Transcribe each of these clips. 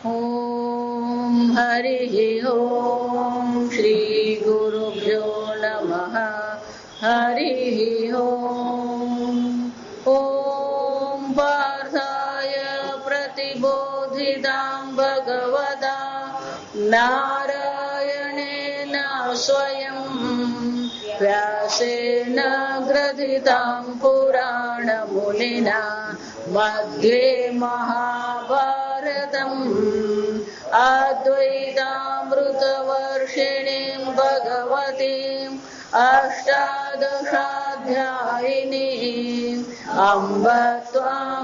ॐ हरिः ॐ श्री गुरुभ्यो नमः। हरिः ॐ पार्थाय प्रतिबोधितां भगवता नारायणेन स्वयं व्यासेन ग्रथितां पुराणमुनिना मध्ये महाभारतम् अद्वैतामृतवर्षिणीं भगवतीम् अष्टादशाध्यायिनीम् अम्ब त्वां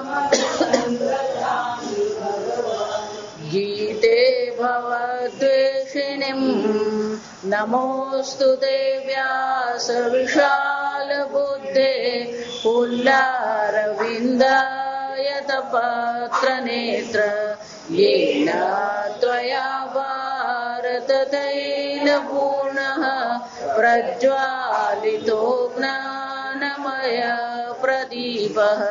गीते भवद्वेषिणीम् नमोऽस्तु ते व्यासविशालबुद्धे पुल्लारविन्दायतपत्रनेत्र येन त्वया भारततैलपूर्णः प्रज्वालितो ज्ञानमय प्रदीपः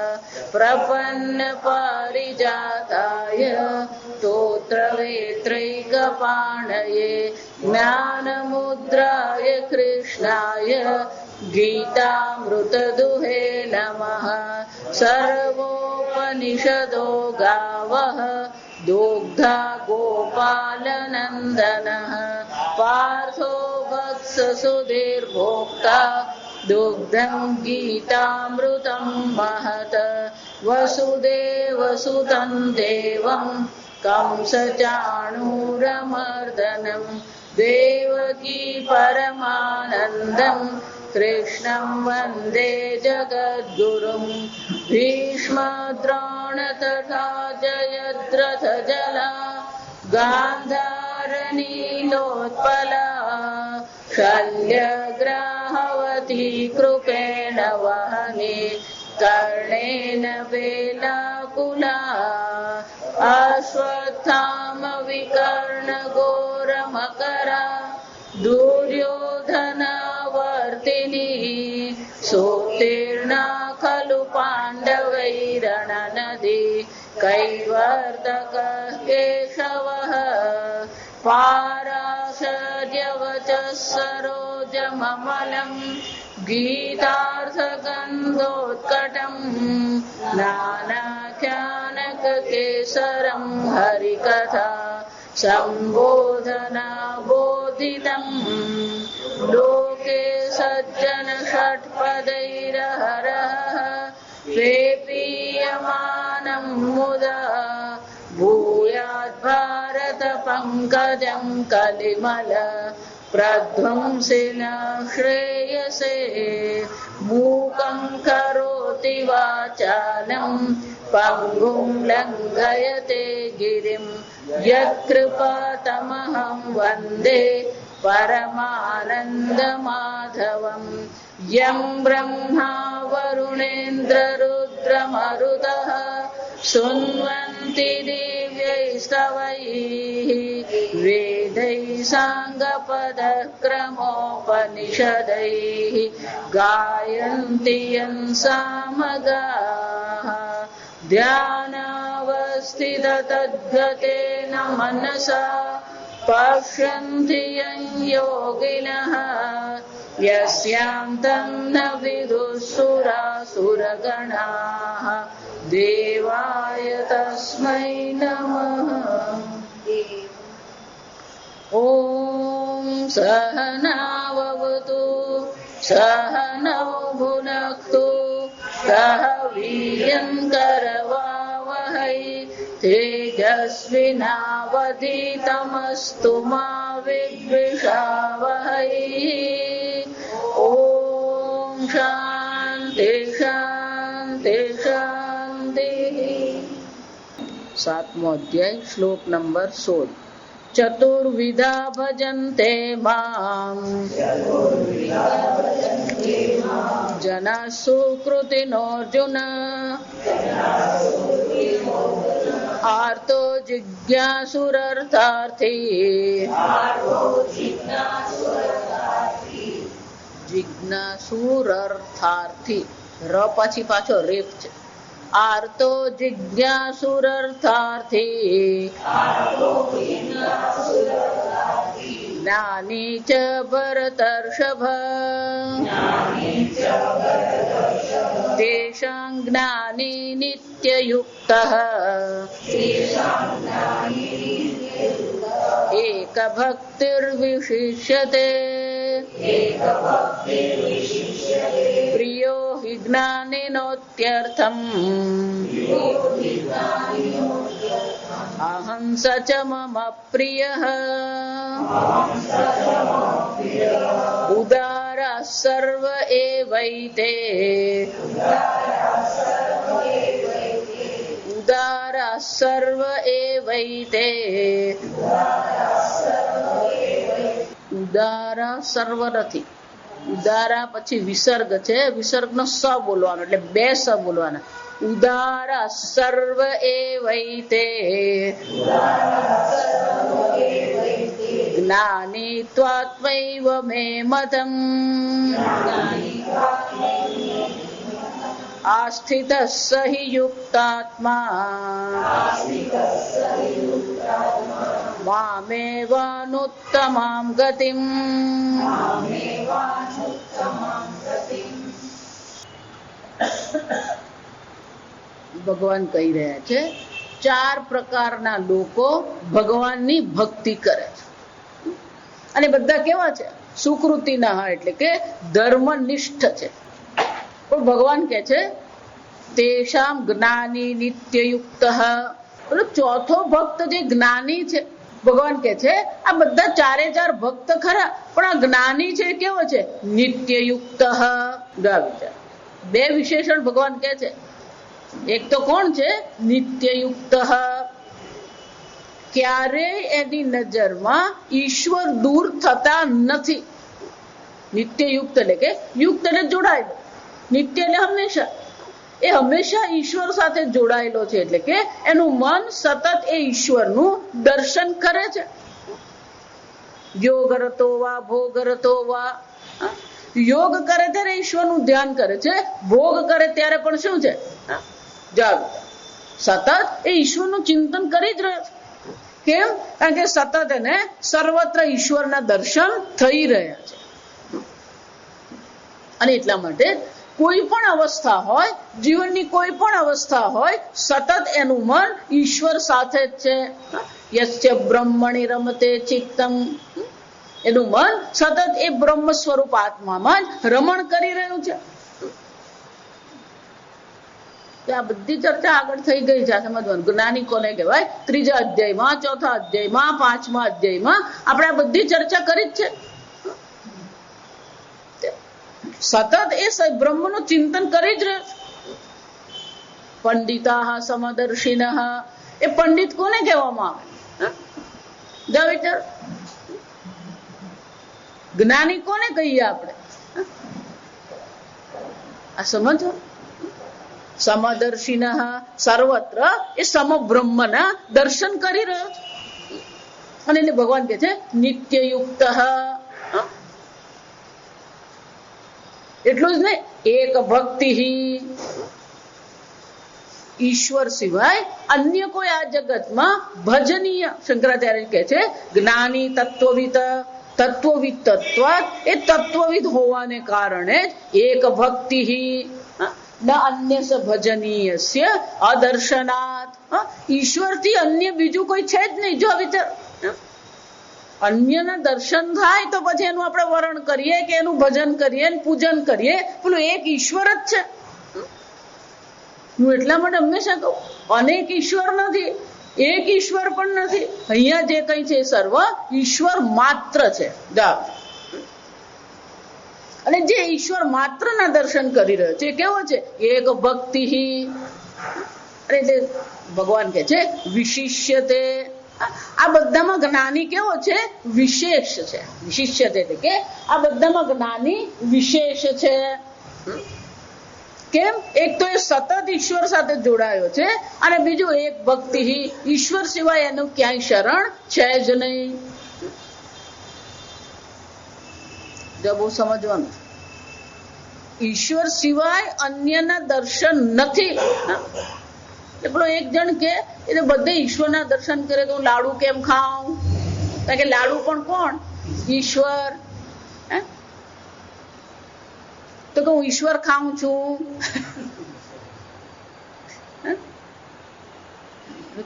प्रपन्नपारिजाताय स्तोत्रवेत्रैकपाणये ज्ञानमुद्राय कृष्णाय गीतामृतदुहे नमः। सर्वोपनिषदो गावः दुग्धा गोपालनन्दनः पार्थो वत्ससुधीर्भोक्ता दुग्धं गीतामृतं महत्। वसुदेवसुतं देवं कंसचाणूरमर्दनं देवकी परमानन्दं कृष्णं वन्दे जगद्गुरुं। भीष्मद्रोण तथा जयद्रथजला गान्धारनीलोत्पला शल्यग्राहवती कृपेण वहने कर्णेन वेलाकुला अश्वत्थामविकर्णघोरमकरा दुर्योधनवर्तिनी सोत्तीर्णा खलु पाण्डवैरणनदी कैवर्तकः केशवः पाराशर्यवचः सरोजममलम् गीतार्थगन्धोत्कटम् नानाख्यानककेसरं हरिकथा सम्बोधना बोधितम्। लोके सज्जन षट्पदैरहरः पेपीयमानं मुदा भूयाद्भारत पङ्कजं कलिमल प्रध्वंसिन श्रेयसे। मूकं करोति वाचालं पङ्गुं लङ्घयते गिरिं यत्कृपातमहं वन्दे परमानन्दमाधवम्। यं ब्रह्मा वरुणेन्द्ररुद्रमरुतः सुन्वन्ति दिव्यैस्तवैः वेदैः साङ्गपदक्रमोपनिषदैः गायन्ति यं सामगाः। ध्यानावस्थिततद्गतेन मनसा पश्यन्ति यं योगिनः यस्यान्तं न विदुःसुरासुरगणाः देवाय तस्मै नमः। ॐ सहनाववतु सहनौ भुनक्तु सह वीर्यं करवावहै तेजस्विनावधीतमस्तु मा विद्विषावहै। ॐ शान्ति शान्ति शान्तिः। 7मो अध्याय श्लोक नंबर 16। चतुर्विधा भजन्ते मां जना सुकृतिनोऽर्जुन आर्तो जिज्ञासुरर्थार्थी जिज्ञासुरर्थार्थी र પછી પાછો રેફ છે। आर्तो जिज्ञासुरर्थार्थी જ્ઞાની ચ ભરતર્ષભ તેષાં જ્ઞાની નિત્યયુક્તઃ એક ભક્તિર્વિશિષ્યતે પ્રિયો હિ જ્ઞાનિનોત્યર્થમ અહં સ ચ મમ પ્રિયઃ ઉદારઃ સર્વ એવૈતે ઉદારઃ સર્વ એવૈતે ઉદારા સર્વ નથી. ઉદારા પછી વિસર્ગ છે, વિસર્ગનો સ બોલવાનો એટલે બે સ બોલવાના. ઉદારા સર્વ એવૈતે જ્ઞાની ત્વાત્મૈવ મે મતં આસ્થિતઃ સ હિ યુક્તાત્મા મામેવાનુત્તમાં ગતિમ. ભગવાન કહી રહ્યા છે 4 પ્રકારના લોકો ભગવાનની ભક્તિ કરે છે અને બધા કેવા છે? સુકૃતિના, એટલે કે ધર્મનિષ્ઠ છે. પણ ભગવાન કહે છે તેષામ જ્ઞાની નિત્યયુક્તઃ. પેલો ચોથો ભક્ત જે જ્ઞાની છે, ભગવાન કહે છે આ બધા 4 ભક્ત ખરા, પણ આ જ્ઞાની છે કેવો છે? નિત્યયુક્તઃ. બે વિશેષણ ભગવાન કહે છે. એક તો કોણ છે? નિત્યયુક્તઃ. ક્યારેય એની નજરમાં ઈશ્વર દૂર થતા નથી. નિત્યયુક્ત એટલે કે યુક્ત એટલે જોડાયેલો, નિત્ય એટલે હંમેશા. એ હંમેશા ઈશ્વર સાથે જોડાયેલો છે, એટલે કે એનું મન સતત એ ઈશ્વરનું દર્શન કરે છે. યોગરતો વા ભોગરતો વા. યોગ કરે ત્યારે ઈશ્વરનું ધ્યાન કરે છે, ભોગ કરે ત્યારે પણ શું છે? સતત એ ઈશ્વરનું ચિંતન કરી જ રહ્યો છે. કેમ? કારણ કે સતત એને સર્વત્ર ઈશ્વરના દર્શન થઈ રહ્યા છે. અને એટલા માટે કોઈ પણ અવસ્થા હોય, જીવનની કોઈ પણ અવસ્થા હોય, સતત એનું મન ઈશ્વર સાથે જ છે. યસ્ય બ્રહ્મણિ રમતે ચિત્તમ. એનું મન સતત એ બ્રહ્મ સ્વરૂપ આત્મામાં જ રમણ કરી રહ્યું છે. આ બધી ચર્ચા આગળ થઈ ગઈ છે. સમજવાનું જ્ઞાની કોને કહેવાય? 3જા અધ્યાયમાં, 4થા અધ્યાયમાં, 5મા અધ્યાયમાં આપણે આ બધી ચર્ચા કરી જ છે. સતત એ બ્રહ્મનું ચિંતન કરી જ રહે. પંડિતા સમદર્શિન. એ પંડિત કોને કહેવામાં આવે? જ્ઞાની કોને કહીએ આપણે? આ સમજો. સમદર્શિન સર્વત્ર એ સમબ્રહ્મના દર્શન કરી રહ્યો છે. અને એટલે ભગવાન કહે છે નિત્યયુક્ત. એટલું જ નહીં, એક ભક્તિ. ઈશ્વર સિવાય અન્ય કોઈ આ જગતમાં ભજનીય. શંકરાચાર્ય કહે છે જ્ઞાની તત્વવિદ. તત્વવિદ તત્વાત, એ તત્વવિદ હોવાને કારણે એક ભક્તિ ન અન્ય ભજનીય અદર્શનાત. ઈશ્વરથી અન્ય બીજું કોઈ છે જ નહીં. જો વિચાર, અન્યના દર્શન થાય તો પછી એનું આપણે વરણ કરીએ કે એનું ભજન કરીએ, પૂજન કરીએ. પેલું એક ઈશ્વર જ છે. હું એટલા માટે હંમેશા કહું, અનેક ઈશ્વર નથી, એક ઈશ્વર પણ નથી. અહીંયા જે કઈ છે સર્વ ઈશ્વર માત્ર છે. અને જે ઈશ્વર માત્ર ના દર્શન કરી રહ્યો છે કેવો છે? એક ભક્તિ. એટલે ભગવાન કે છે વિશિષ્યતે. આ બધામાં જ્ઞાની કેવો છે? વિશેષ છે. વિશિષ્યતે એટલે કે આ બધામાં જ્ઞાની વિશેષ છે. કેમ? એક તો એ સતત ઈશ્વર સાથે જોડાયો છે, અને બીજું એક ભક્તિ. ઈશ્વર સિવાય એનું ક્યાંય શરણ છે જ નહીં. બહુ સમજવાનું. ઈશ્વર સિવાય અન્યના દર્શન નથી. પેલો એક જણ કે બધે ઈશ્વરના દર્શન કરે તો લાડુ કેમ ખાઉં? કારણ કે લાડુ પણ કોણ? ઈશ્વર. તો કે હું ઈશ્વર ખાઉં છું.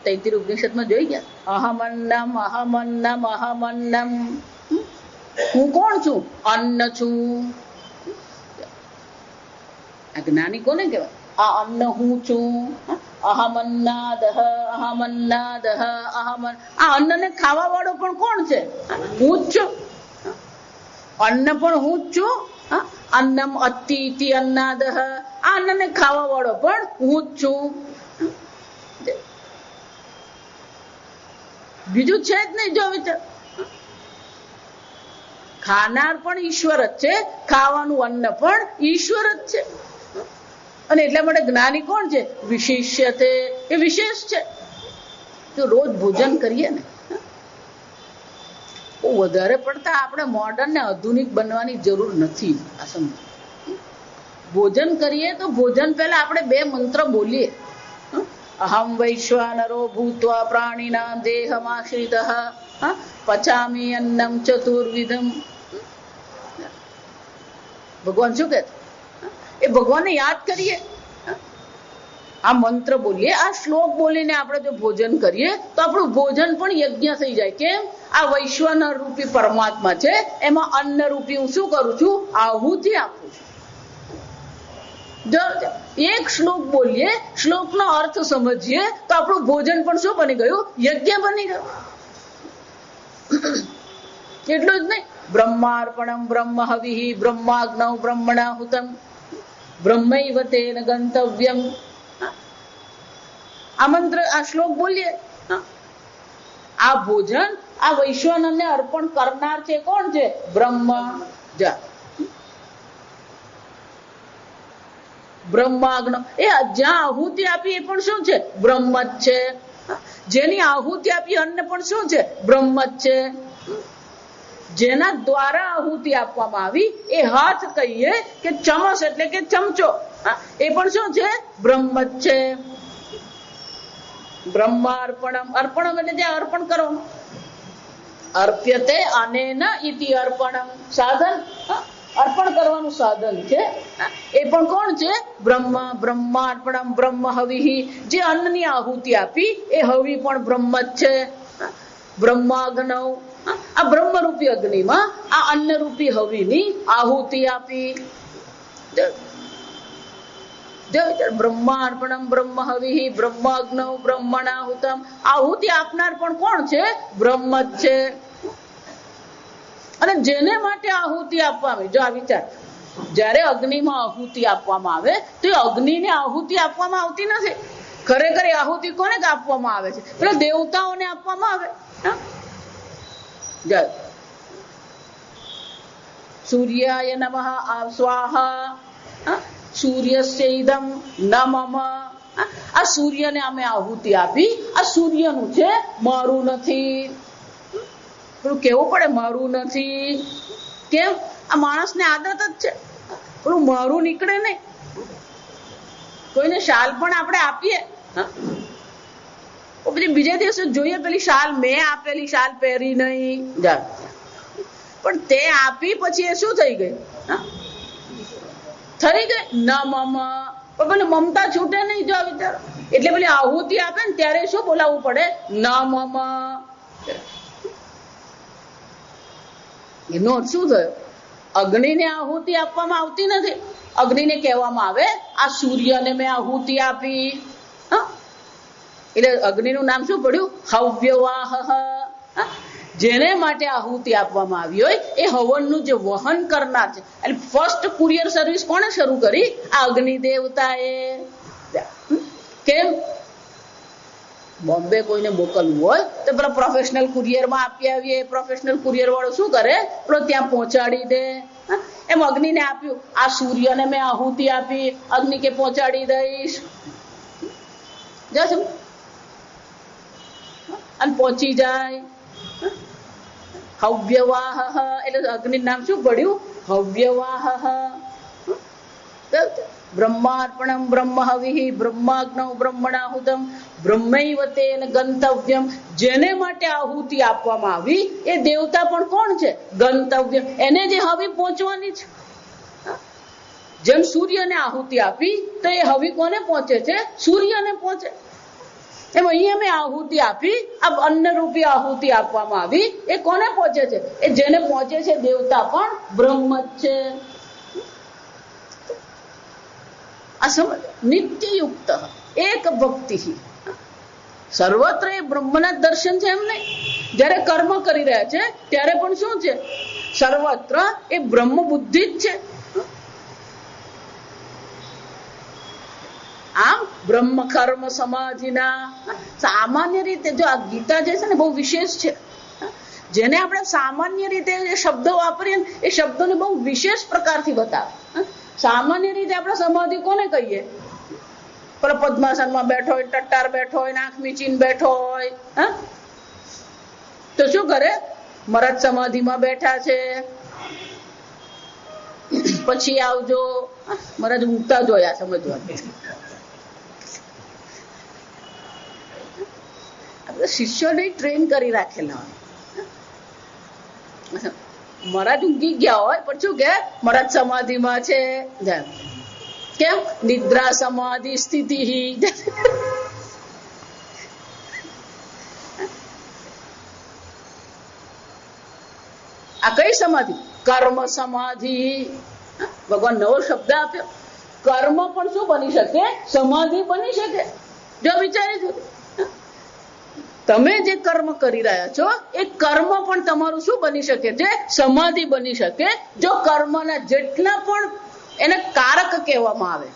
તૈત્રીય ઉપનિષદમાં જોઈ ગયા, અહમન્નમ અહમન્નમ અહમન્નમ. હું કોણ છું? અન્ન છું. આ જ્ઞાની કોને કહેવાય? આ અન્ન હું છું. અહમન્નાદહ અહમન્નાદહ અહમન. આ અન્નને ખાવા વાળો પણ કોણ છે? હું જ છું. અન્ન પણ હું જ છું. અન્નમ અતિ ઇતિ અન્નાદહ. આ અન્નને ખાવા વાળો પણ હું જ છું. બીજું છે જ નહીં. જો વિચાર, ખાનાર પણ ઈશ્વર જ છે, ખાવાનું અન્ન પણ ઈશ્વર જ છે. અને એટલા માટે જ્ઞાની કોણ છે? વિશેષ્ય છે, એ વિશેષ છે. જો રોજ ભોજન કરીએ ને, બહુ વધારે પડતા આપણે મોડર્ન ને આધુનિક બનવાની જરૂર નથી. આ સમજો, ભોજન કરીએ તો ભોજન પહેલા આપણે 2 મંત્ર બોલીએ. અહમ વૈશ્વાનરો ભૂત્વા પ્રાણીના દેહમાશ્રિતઃ પચામી અન્નમ ચતુર્વિધમ. ભગવાન શું કહે? એ ભગવાનને યાદ કરીએ, આ મંત્ર બોલીએ, આ શ્લોક બોલીને આપણે જો ભોજન કરીએ તો આપણું ભોજન પણ યજ્ઞ થઈ જાય. કેમ? આ વૈશ્વાનર રૂપી પરમાત્મા છે, એમાં અન્ન રૂપી હું શું કરું છું? આહુતિ આપું છું. એક શ્લોક બોલીએ, શ્લોકનો અર્થ સમજીએ તો આપણું ભોજન પણ શું બની ગયું? યજ્ઞ બની ગયું. એટલું જ નહીં, બ્રહ્માર્પણમ બ્રહ્મ હવિઃ બ્રહ્માગ્નૌ બ્રહ્મણાહુતમ બ્રહ્મૈવ તેન ગંતવ્યમ. આ મંત્ર, આ શ્લોક બોલીએ, આ ભોજન આ વૈશ્વાનરને અર્પણ કરનાર છે. કોણ છે? બ્રહ્મ. બ્રહ્માગ્ન, એ જ્યાં આહુતિ આપી એ પણ શું છે? બ્રહ્મ જ છે. જેની આહુતિ આપી અન્ન પણ શું છે? બ્રહ્મ જ છે. જેના દ્વારા આહુતિ આપવામાં આવી એ હાથ કહીએ કે ચમચ એટલે કે ચમચો, એ પણ શું છે? બ્રહ્મ જ છે. બ્રહ્માર્પણમ, અર્પણમ એટલે જે અર્પણ કરવાનું. અર્પ્યતે અનેન ઇતિ અર્પણમ, સાધન, અર્પણ કરવાનું સાધન છે. એ પણ કોણ છે? બ્રહ્મ. બ્રહ્માર્પણમ બ્રહ્મ હવિઃ, જે અન્નની આહુતિ આપી એ હવિ પણ બ્રહ્મ જ છે. બ્રહ્માગ્નૌ, આ બ્રહ્મરૂપી અગ્નિમાં આ અન્નરૂપી હવિની આહુતિ આપી. બ્રહ્માર્પણમ બ્રહ્મ હવિઃ બ્રહ્માગ્નૌ બ્રહ્મણાહુતમ. આહુતિ આપનાર પણ કોણ છે? બ્રહ્મ જ છે. અને જેને માટે આહુતિ આપવામાં, જો આ વિચાર, જ્યારે અગ્નિમાં આહુતિ આપવામાં આવે તો એ અગ્નિને આહુતિ આપવામાં આવતી નથી. ખરેખર આહુતિ કોને આપવામાં આવે છે? પેલા દેવતાઓને આપવામાં આવે. સૂર્યાય નમઃ સ્વાહા સૂર્યસ્ય ઇદં ન મમ. આ સૂર્યને અમે આહુતિ આપી, આ સૂર્યનું છે, મારું નથી. પેલું કેવું પડે, મારું નથી. કેમ? આ માણસને આદત જ છે, પેલું મારું નીકળે નહીં. કોઈને શાલ પણ આપણે આપીએ, પછી બીજા દિવસે જોઈએ પેલી શાલ મેં આપેલી શાલ પહેરી નહીં. પણ તે આપી પછી એ શું થઈ ગઈ? થઈ ગઈ ન મમ. પણ પેલી મમતા છૂટે નહીં. જો વિચારો, એટલે પેલી આહુતિ આપે ને ત્યારે શું બોલાવવું પડે? ન મમ. એનો શું થયો? અગ્નિને આહુતિ આપવામાં આવતી નથી. અગ્નિને કહેવામાં આવે આ સૂર્યને મેં આહુતિ આપી. એટલે અગ્નિનું નામ શું પડ્યું? હવ્યવાહ. જેને માટે આહુતિ આપવામાં આવી હોય એ હવનનું જે વહન કરનાર છે. એટલે ફર્સ્ટ કુરિયર સર્વિસ કોણે શરૂ કરી? આ અગ્નિ દેવતાએ. કેમ? બોમ્બે કોઈને મોકલવું હોય તો પેલા પ્રોફેશનલ કુરિયરમાં આપી આવીએ. પ્રોફેશનલ કુરિયર વાળો શું કરે? પેલો ત્યાં પહોંચાડી દે. એમ અગ્નિને આપ્યું, આ સૂર્યને મેં આહુતિ આપી, અગ્નિ કે પહોંચાડી દઈશ. જશું અને પહોંચી જાય. હવ્યવાહ, એટલે અગ્નિ નામ શું પડ્યું? હવ્યવાહ. બ્રહ્માર્પણમ બ્રહ્મ હવિઃ બ્રહ્માગ્નૌ બ્રહ્મણાહુતમ બ્રહ્મૈવ તેન ગંતવ્યમ. જેને માટે આહુતિ આપવામાં આવી એ દેવતા પણ કોણ છે? ગંતવ્ય. એને જે હવિ પહોંચવાની છે. જેમ સૂર્યને આહુતિ આપી તો એ હવિ કોને પહોંચે છે? સૂર્યને પહોંચે. એમ અહીંયા મેં આહુતિ આપી, આ અન્ન રૂપી આહુતિ આપવામાં આવી, એ કોને પહોંચે છે? એ જેને પહોંચે છે દેવતા પણ બ્રહ્મ જ છે. આ સમજ. નિત્યયુક્ત એક ભક્તિ. સર્વત્ર એ બ્રહ્મના દર્શન છે એમ નહીં. જયારે કર્મ કરી રહ્યા છે ત્યારે પણ શું છે? સર્વત્ર એ બ્રહ્મ બુદ્ધિ જ છે. આમ બ્રહ્મ કર્મ સમાધિના સામાન્ય રીતે જો આ ગીતા જે છે ને બહુ વિશેષ છે. જેને આપણે સામાન્ય રીતે જે શબ્દો વાપરીએ એ શબ્દોને બહુ વિશેષ પ્રકારથી બતાવે. સામાન્ય રીતે આપણે સમાધિ કોને કહીએ? પર પદ્માસનમાં બેઠો હોય, ટટ્ટાર બેઠો હોય, આંખ મીચીને બેઠો હોય, તો શું કરે? મહારાજ સમાધિમાં બેઠા છે, પછી આવજો. મહારાજ ઊંઘતા જોયા સમજવા. શિષ્યોને ટ્રેન કરી રાખેલા હોય. મહારાજ ઊંઘી ગયા હોય પણ શું કે મહારાજ સમાધિમાં છે. કેમ? નિદ્રા સમાધિ સ્થિતિ. આ કઈ સમાધિ? કર્મ સમાધિ. ભગવાન નવો શબ્દ આપ્યો. કર્મ પણ શું બની શકે? સમાધિ બની શકે. જો વિચારી જો તમે જે કર્મ કરી રહ્યા છો એ કર્મ પણ તમારું શું બની શકે છે? સમાધિ બની શકે. જો કર્મના જેટલા પણ એને કારક કહેવામાં આવે,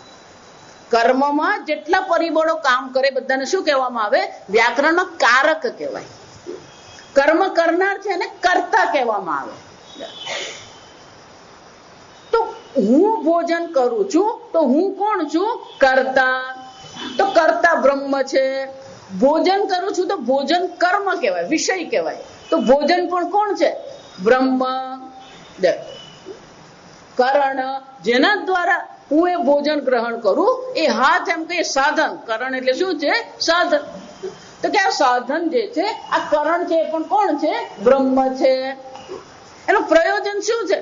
કર્મમાં જેટલા પરિબળો કામ કરે બધાને શું કહેવામાં આવે? વ્યાકરણમાં કારક કહેવાય. કર્મ કરનાર છે એને કર્તા કહેવામાં આવે. તો હું ભોજન કરું છું તો હું કોણ છું? કર્તા. તો કર્તા બ્રહ્મ છે. ભોજન કરું છું તો ભોજન કર્મ કહેવાય, વિષય કહેવાય. તો ભોજન પણ કોણ છે? બ્રહ્મ. કરણ, જેના દ્વારા હું એ ભોજન ગ્રહણ કરું એ હાથ, એમ કે સાધન. કરણ એટલે શું છે? સાધન. તો કે આ સાધન જે છે, આ કરણ છે એ પણ કોણ છે? બ્રહ્મ છે. એનું પ્રયોજન શું છે?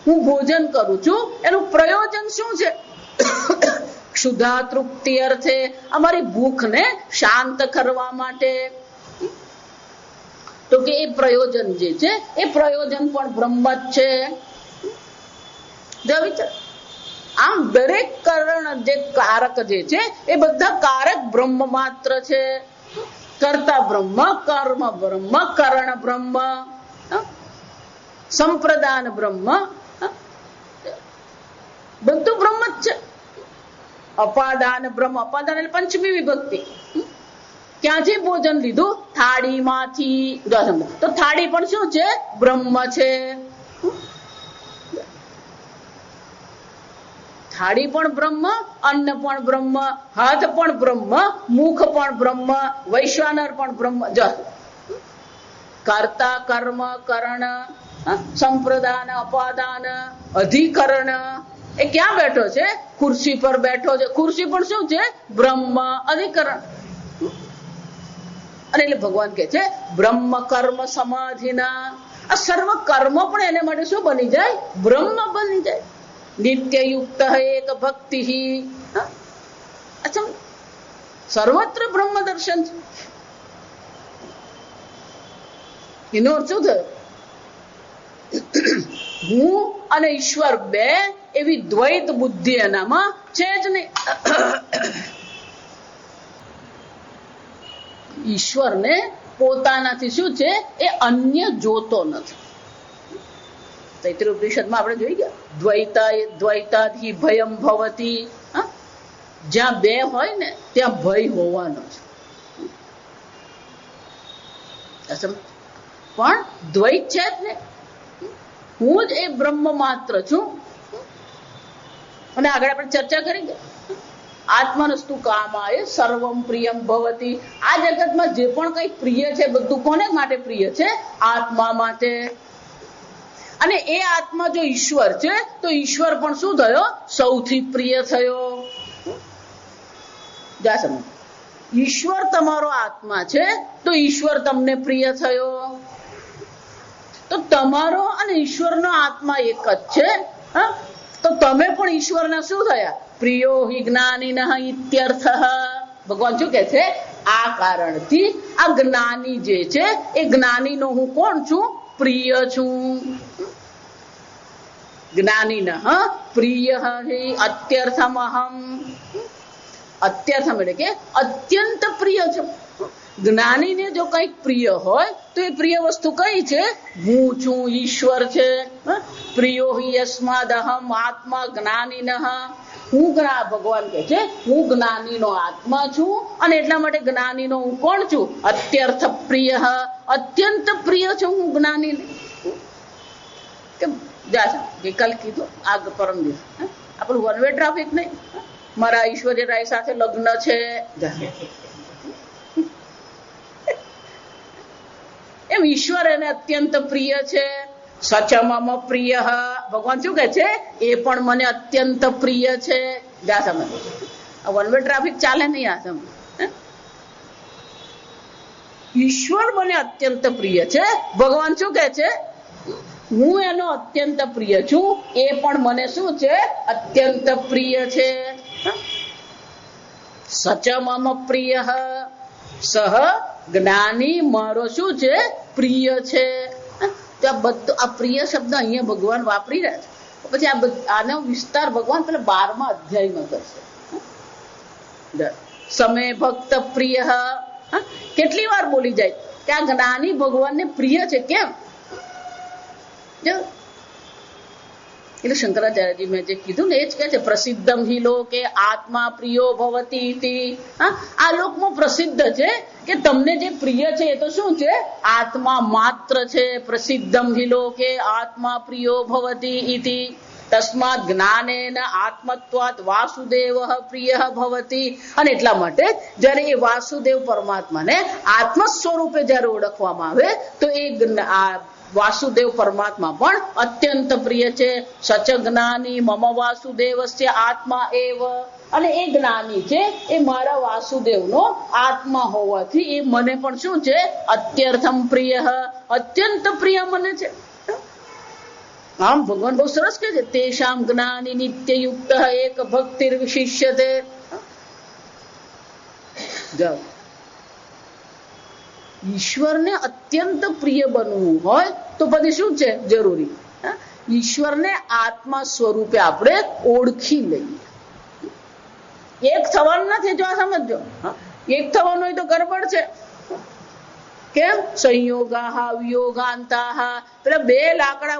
હું ભોજન કરું છું એનું પ્રયોજન શું છે? ક્ષુધા તૃપ્તિ અર્થે, અમારી ભૂખને શાંત કરવા માટે. તો કે એ પ્રયોજન જે છે એ પ્રયોજન પણ બ્રહ્મ જ છે. આમ દરેક કરણ જે કારક જે છે એ બધા કારક બ્રહ્મ માત્ર છે. કર્તા બ્રહ્મ, કર્મ બ્રહ્મ, કરણ બ્રહ્મ, સંપ્રદાન બ્રહ્મ, બધું બ્રહ્મ જ છે. અપાદાન બ્રહ્મ. અપાદાન એટલે પંચમી વિભક્તિ. ક્યાંથી ભોજન લીધું? થાળીમાંથી. તો થાળી પણ શું છે? બ્રહ્મ છે. થાળી પણ બ્રહ્મ, અન્ન પણ બ્રહ્મ, હાથ પણ બ્રહ્મ, મુખ પણ બ્રહ્મ, વૈશ્વાનર પણ બ્રહ્મ. કર્તા, કર્મ, કરણ, સંપ્રદાન, અપાદાન, અધિકરણ. એ ક્યાં બેઠો છે? ખુરશી પર બેઠો છે. ખુરશી પણ શું છે? બ્રહ્મ, અધિકરણ. અને એટલે ભગવાન કે છે બ્રહ્મ કર્મ સમાધિના. આ સર્વ કર્મ પણ એને માટે શું બની જાય? બ્રહ્મ બની જાય. નિત્યયુક્ત એક ભક્તિ. સર્વત્ર બ્રહ્મ દર્શન છે. એનો અર્થ શું થયો? હું અને ઈશ્વર બે એવી દ્વૈત બુદ્ધિ એનામાં છે જ નહીં. ઈશ્વરને પોતાનાથી શું છે? એ અન્ય જોતો નથી. તૈત્રીય ઉપનિષદમાં આપણે જોઈ ગયા, દ્વૈતાધિ ભયમ ભવતી. જ્યાં બે હોય ને ત્યાં ભય હોવાનો છે. પણ દ્વૈત છે જ ને. હું જ એ બ્રહ્મ માત્ર છું. અને આગળ આપણે ચર્ચા કરી ગયા, આત્મનસ્તુ કામાય સર્વમ પ્રિયમ ભવતી. આ જગતમાં જે પણ કઈ પ્રિય છે બધું કોને માટે પ્રિય છે? આત્મા માટે. અને એ આત્મા જો ઈશ્વર છે તો ઈશ્વર પણ શું થયો? સૌથી પ્રિય થયો. જા સમજ, ઈશ્વર તમારો આત્મા છે તો ઈશ્વર તમને પ્રિય થયો. તો તમારો અને ઈશ્વરનો આત્મા એક જ છે. તો તમે પણ ઈશ્વરના શું થયા? પ્રિયો હિ જ્ઞાનિનઃ ઇત્યર્થ. ભગવાન શું કહે છે? આ કારણથી આ જ્ઞાની જે છે એ જ્ઞાનીનો હું કોણ છું? પ્રિય છું. જ્ઞાનિનઃ પ્રિય હિ અત્યર્થમહમ. અત્યર્થમ એટલે કે અત્યંત પ્રિય છે. જ્ઞાનીને જો કંઈક પ્રિય હોય તો એ પ્રિય વસ્તુ કઈ છે? હું છું, ઈશ્વર છે. પ્રિયો હિ યસ્માદહમ આત્મા જ્ઞાનિનઃ. ભગવાન કહે છે હું જ્ઞાનીનો આત્મા છું અને એટલા માટે જ્ઞાનીનો હું કોણ છું? અત્યર્થ પ્રિય. અત્યંત પ્રિય છું હું જ્ઞાનીને. ગઈકાલ કીધું, આ પરમ દિવસ આપણું વન વે ટ્રાફિક નહીં. મારા ઐશ્વર્ય રાય સાથે લગ્ન છે, એમ ઈશ્વર એને અત્યંત પ્રિય છે. સચ મમ પ્રિય. ભગવાન શું કહે છે? એ પણ મને અત્યંત પ્રિય છે. જા સમજ, વન વે ટ્રાફિક ચાલે નહીં. આ સમજ, ઈશ્વર મને અત્યંત પ્રિય છે. ભગવાન શું કહે છે? હું એનો અત્યંત પ્રિય છું, એ પણ મને શું છે? અત્યંત પ્રિય છે. સચ મમ પ્રિય સહ જ્ઞાની મારો શું છે? પ્રિય છે. તો આ બધું, આ પ્રિય શબ્દ અહીંયા ભગવાન વાપરી રહ્યા છે. પછી આનો વિસ્તાર ભગવાન પેલા 12મા અધ્યાયમાં કરશે. સમે ભક્ત પ્રિય. કેટલી વાર બોલી જાય કે આ જ્ઞાની ભગવાનને પ્રિય છે. કેમ? એટલે શંકરાચાર્યજી મેં જે કીધું ને એ જ કહે છે પ્રસિદ્ધમ હિ લોકે આત્મા પ્રિયો ભવતી ઇતિ. આ લોકમાં પ્રસિદ્ધ છે કે તમને જે પ્રિય છે એ તો શું છે? આત્મા માત્ર છે. પ્રસિદ્ધમ હિ લોકે આત્મા પ્રિયો ભવતી ઇતિ. તસ્માત જ્ઞાનેન આત્મત્વાત વાસુદેવ પ્રિય ભવતી. અને એટલા માટે જ્યારે એ વાસુદેવ પરમાત્માને આત્મ સ્વરૂપે જ્યારે ઓળખવામાં આવે તો એ વાસુદેવ પરમાત્મા પણ અત્યંત પ્રિય છે. સચ જ્ઞાની મમ વાસુદેવસ્ય આત્મા એવ. અને એ જ્ઞાની છે એ મારા વાસુદેવનો આત્મા હોવાથી એ મને પણ શું છે? અત્યર્થમ પ્રિય. અત્યંત પ્રિય મને છે. આમ ભગવાન બહુ સરસ કહે છે તેષામ જ્ઞાની નિત્યયુક્ત એક ભક્તિર વિશિષ્યતે. જાઓ, ઈશ્વરને અત્યંત પ્રિય બનવું હોય તો પછી શું છે જરૂરી? ઈશ્વરને આત્મા સ્વરૂપે આપણે ઓળખી લઈએ. એક થવાનું નથી. જો આ સમજો, એક થવાનું હોય તો ગડબડ છે. કેમ? સંયોગા વિયોગાંતા. પેલા બે લાકડા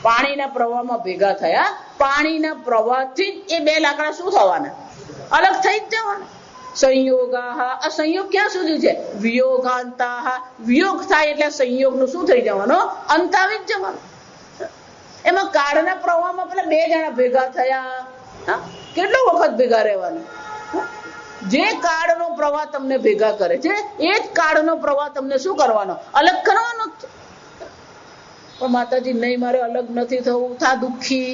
પાણીના પ્રવાહમાં ભેગા થયા. પાણીના પ્રવાહથી એ બે લાકડા શું થવાના? અલગ થઈ જ જવાના. સંયોગા, આ સંયોગ ક્યાં સુધી છે? વિયોગાંતા. વિયોગ થાય એટલે સંયોગનું શું થઈ જવાનો? અંત આવી જ જવાનો. એમાં કાળના પ્રવાહમાં પેલા બે જણા ભેગા થયા. કેટલો વખત ભેગા રહેવાનું? જે કાળનો પ્રવાહ તમને ભેગા કરે છે એ જ કાળનો પ્રવાહ તમને શું કરવાનો? અલગ કરવાનો જ છે. પણ માતાજી નહીં, મારે અલગ નથી થવું, થા દુઃખી.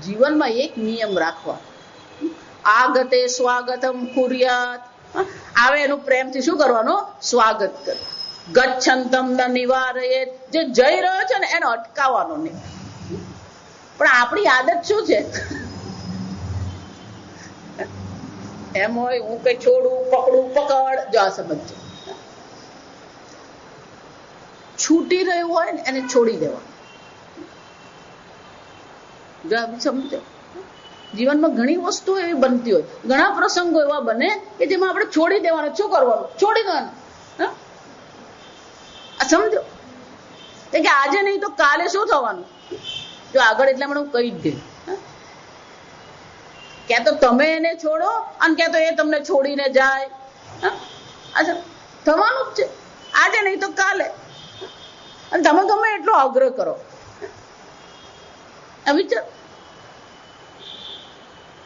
જીવનમાં એક નિયમ રાખવા, આગતે સ્વાગતમ કુર્યાત. આવે એનું પ્રેમથી શું કરવાનું? સ્વાગત કર. ગચ્છંતમ ન નિવારયેત. જે જઈ રહ્યો છે ને એને અટકાવવાનો નહીં. પણ આપણી આદત શું છે? એમ હોય હું કઈ છોડું, પકડું, પકડ. જો આ સમજો, છૂટી રહ્યું હોય ને એને છોડી દેવાનું. સમજો, જીવનમાં ઘણી વસ્તુ એવી બનતી હોય, ઘણા પ્રસંગો એવા બને કે જેમાં આપણે છોડી દેવાનું. શું કરવાનું? છોડી દેવાનું. સમજો કે આજે નહીં તો કાલે શું થવાનું? જો આગળ એટલે હું કહી જ દઉં, ક્યાં તો તમે એને છોડો અને ક્યાં તો એ તમને છોડીને જાય. અચ્છા, થવાનું જ છે. આજે નહીં તો કાલે. અને તમે ગમે એટલો આગ્રહ કરો. વિચાર,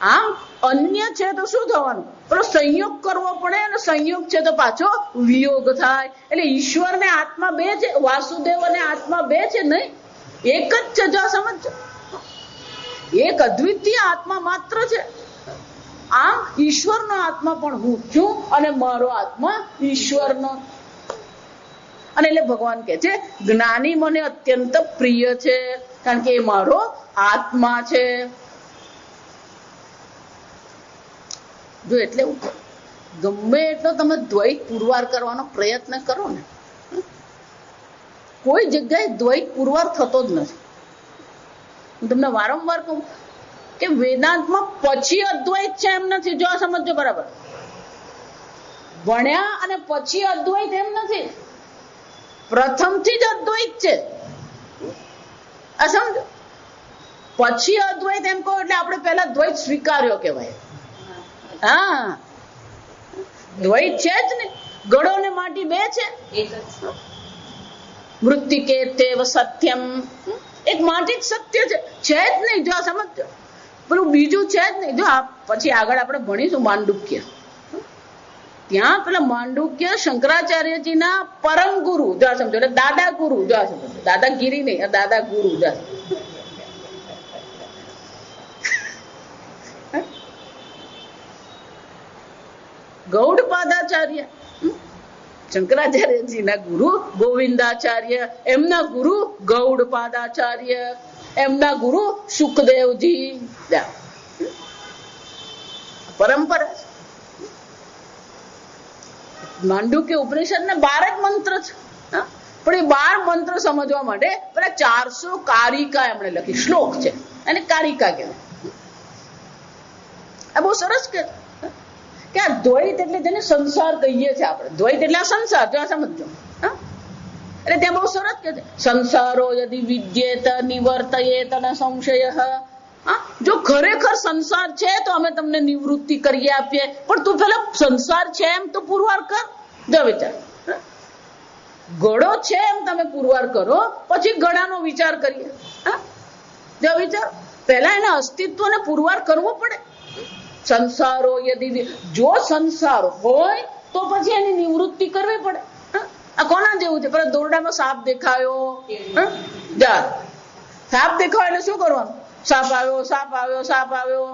આમ અન્ય છે તો શું થવાનું? પેલો સંયોગ કરવો પડે, અને સંયોગ છે તો પાછો વિયોગ થાય. એટલે ઈશ્વર ને આત્મા બે છે, વાસુદેવ અને આત્મા બે છે નહીં, એક જ છે. જો સમજો, એક અદ્વિતીય આત્મા માત્ર છે. આમ ઈશ્વરનો આત્મા પણ હું છું અને મારો આત્મા ઈશ્વરનો. અને એટલે ભગવાન કહે છે જ્ઞાની મને અત્યંત પ્રિય છે, કારણ કે એ મારો આત્મા છે. જો એટલે ગમે એટલો તમે દ્વૈત પુરવાર કરવાનો પ્રયત્ન કરો ને, કોઈ જગ્યાએ દ્વૈત પુરવાર થતો જ નથી. હું તમને વારંવાર કહું કે વેદાંતમાં પછી અદ્વૈત છે એમ નથી. જો આ સમજો બરાબર, ભણ્યા અને પછી અદ્વૈત એમ નથી, પ્રથમથી જ અદ્વૈત છે. આ સમજો, પછી અદ્વૈત એમ કહો એટલે આપણે પહેલા દ્વૈત સ્વીકાર્યો કહેવાય. હા, દ્વૈત છે જ ને, ગળો ને માટી બે છે, મૃત્તિકે તેવ સત્યમ, એક માટી જ સત્ય છે જ નહીં. જો સમજો, પેલું બીજું છે જ નહીં. જો પછી આગળ આપણે ભણીશું માંડુક્ય, ત્યાં પેલા માંડુક્ય શંકરાચાર્યજીના પરમ ગુરુ, જો સમજો, એટલે દાદા ગુરુ, જો સમજો, દાદાગીરી નહીં, દાદા ગુરુ. ગૌડપાદાચાર્ય શંકરાચાર્યજીના ગુરુ ગોવિંદાચાર્ય, એમના ગુરુ ગૌડપાદાચાર્ય, એમના ગુરુ સુખદેવજી. પરંપરા. માંડુક્ય ઉપનિષદ ને 12 જ મંત્ર છે, પણ એ 12 મંત્ર સમજવા માટે પેલા 400 કારિકા એમણે લખી, શ્લોક છે, એને કારિકા કહેવાય. આ બહુ સરસ કે આ દ્વૈત એટલે જેને સંસાર કહીએ છીએ આપણે, દ્વૈત એટલે આ સંસાર. જો આ સમજો, એટલે ત્યાં બહુ સરસ કે છે સંસારો યદિ વિદ્યેત નિવર્તયેત ન સંશય. જો ખરેખર સંસાર છે તો અમે તમને નિવૃત્તિ કરી આપીએ, પણ તું પેલા સંસાર છે એમ તો પુરવાર કર. જો વિચાર, ગળો છે એમ તમે પુરવાર કરો, પછી ગળાનો વિચાર કરીએ. જો વિચાર, પહેલા એના અસ્તિત્વને પુરવાર કરવો પડે. સંસારો યદિ, જો સંસાર હોય તો પછી એની નિવૃત્તિ કરવી પડે. આ કોના જેવું છે, પેલા દોરડામાં સાપ દેખાયો, સાપ દેખાયો એટલે શું કરવાનું? સાપ આવ્યો, સાપ આવ્યો, સાપ આવ્યો.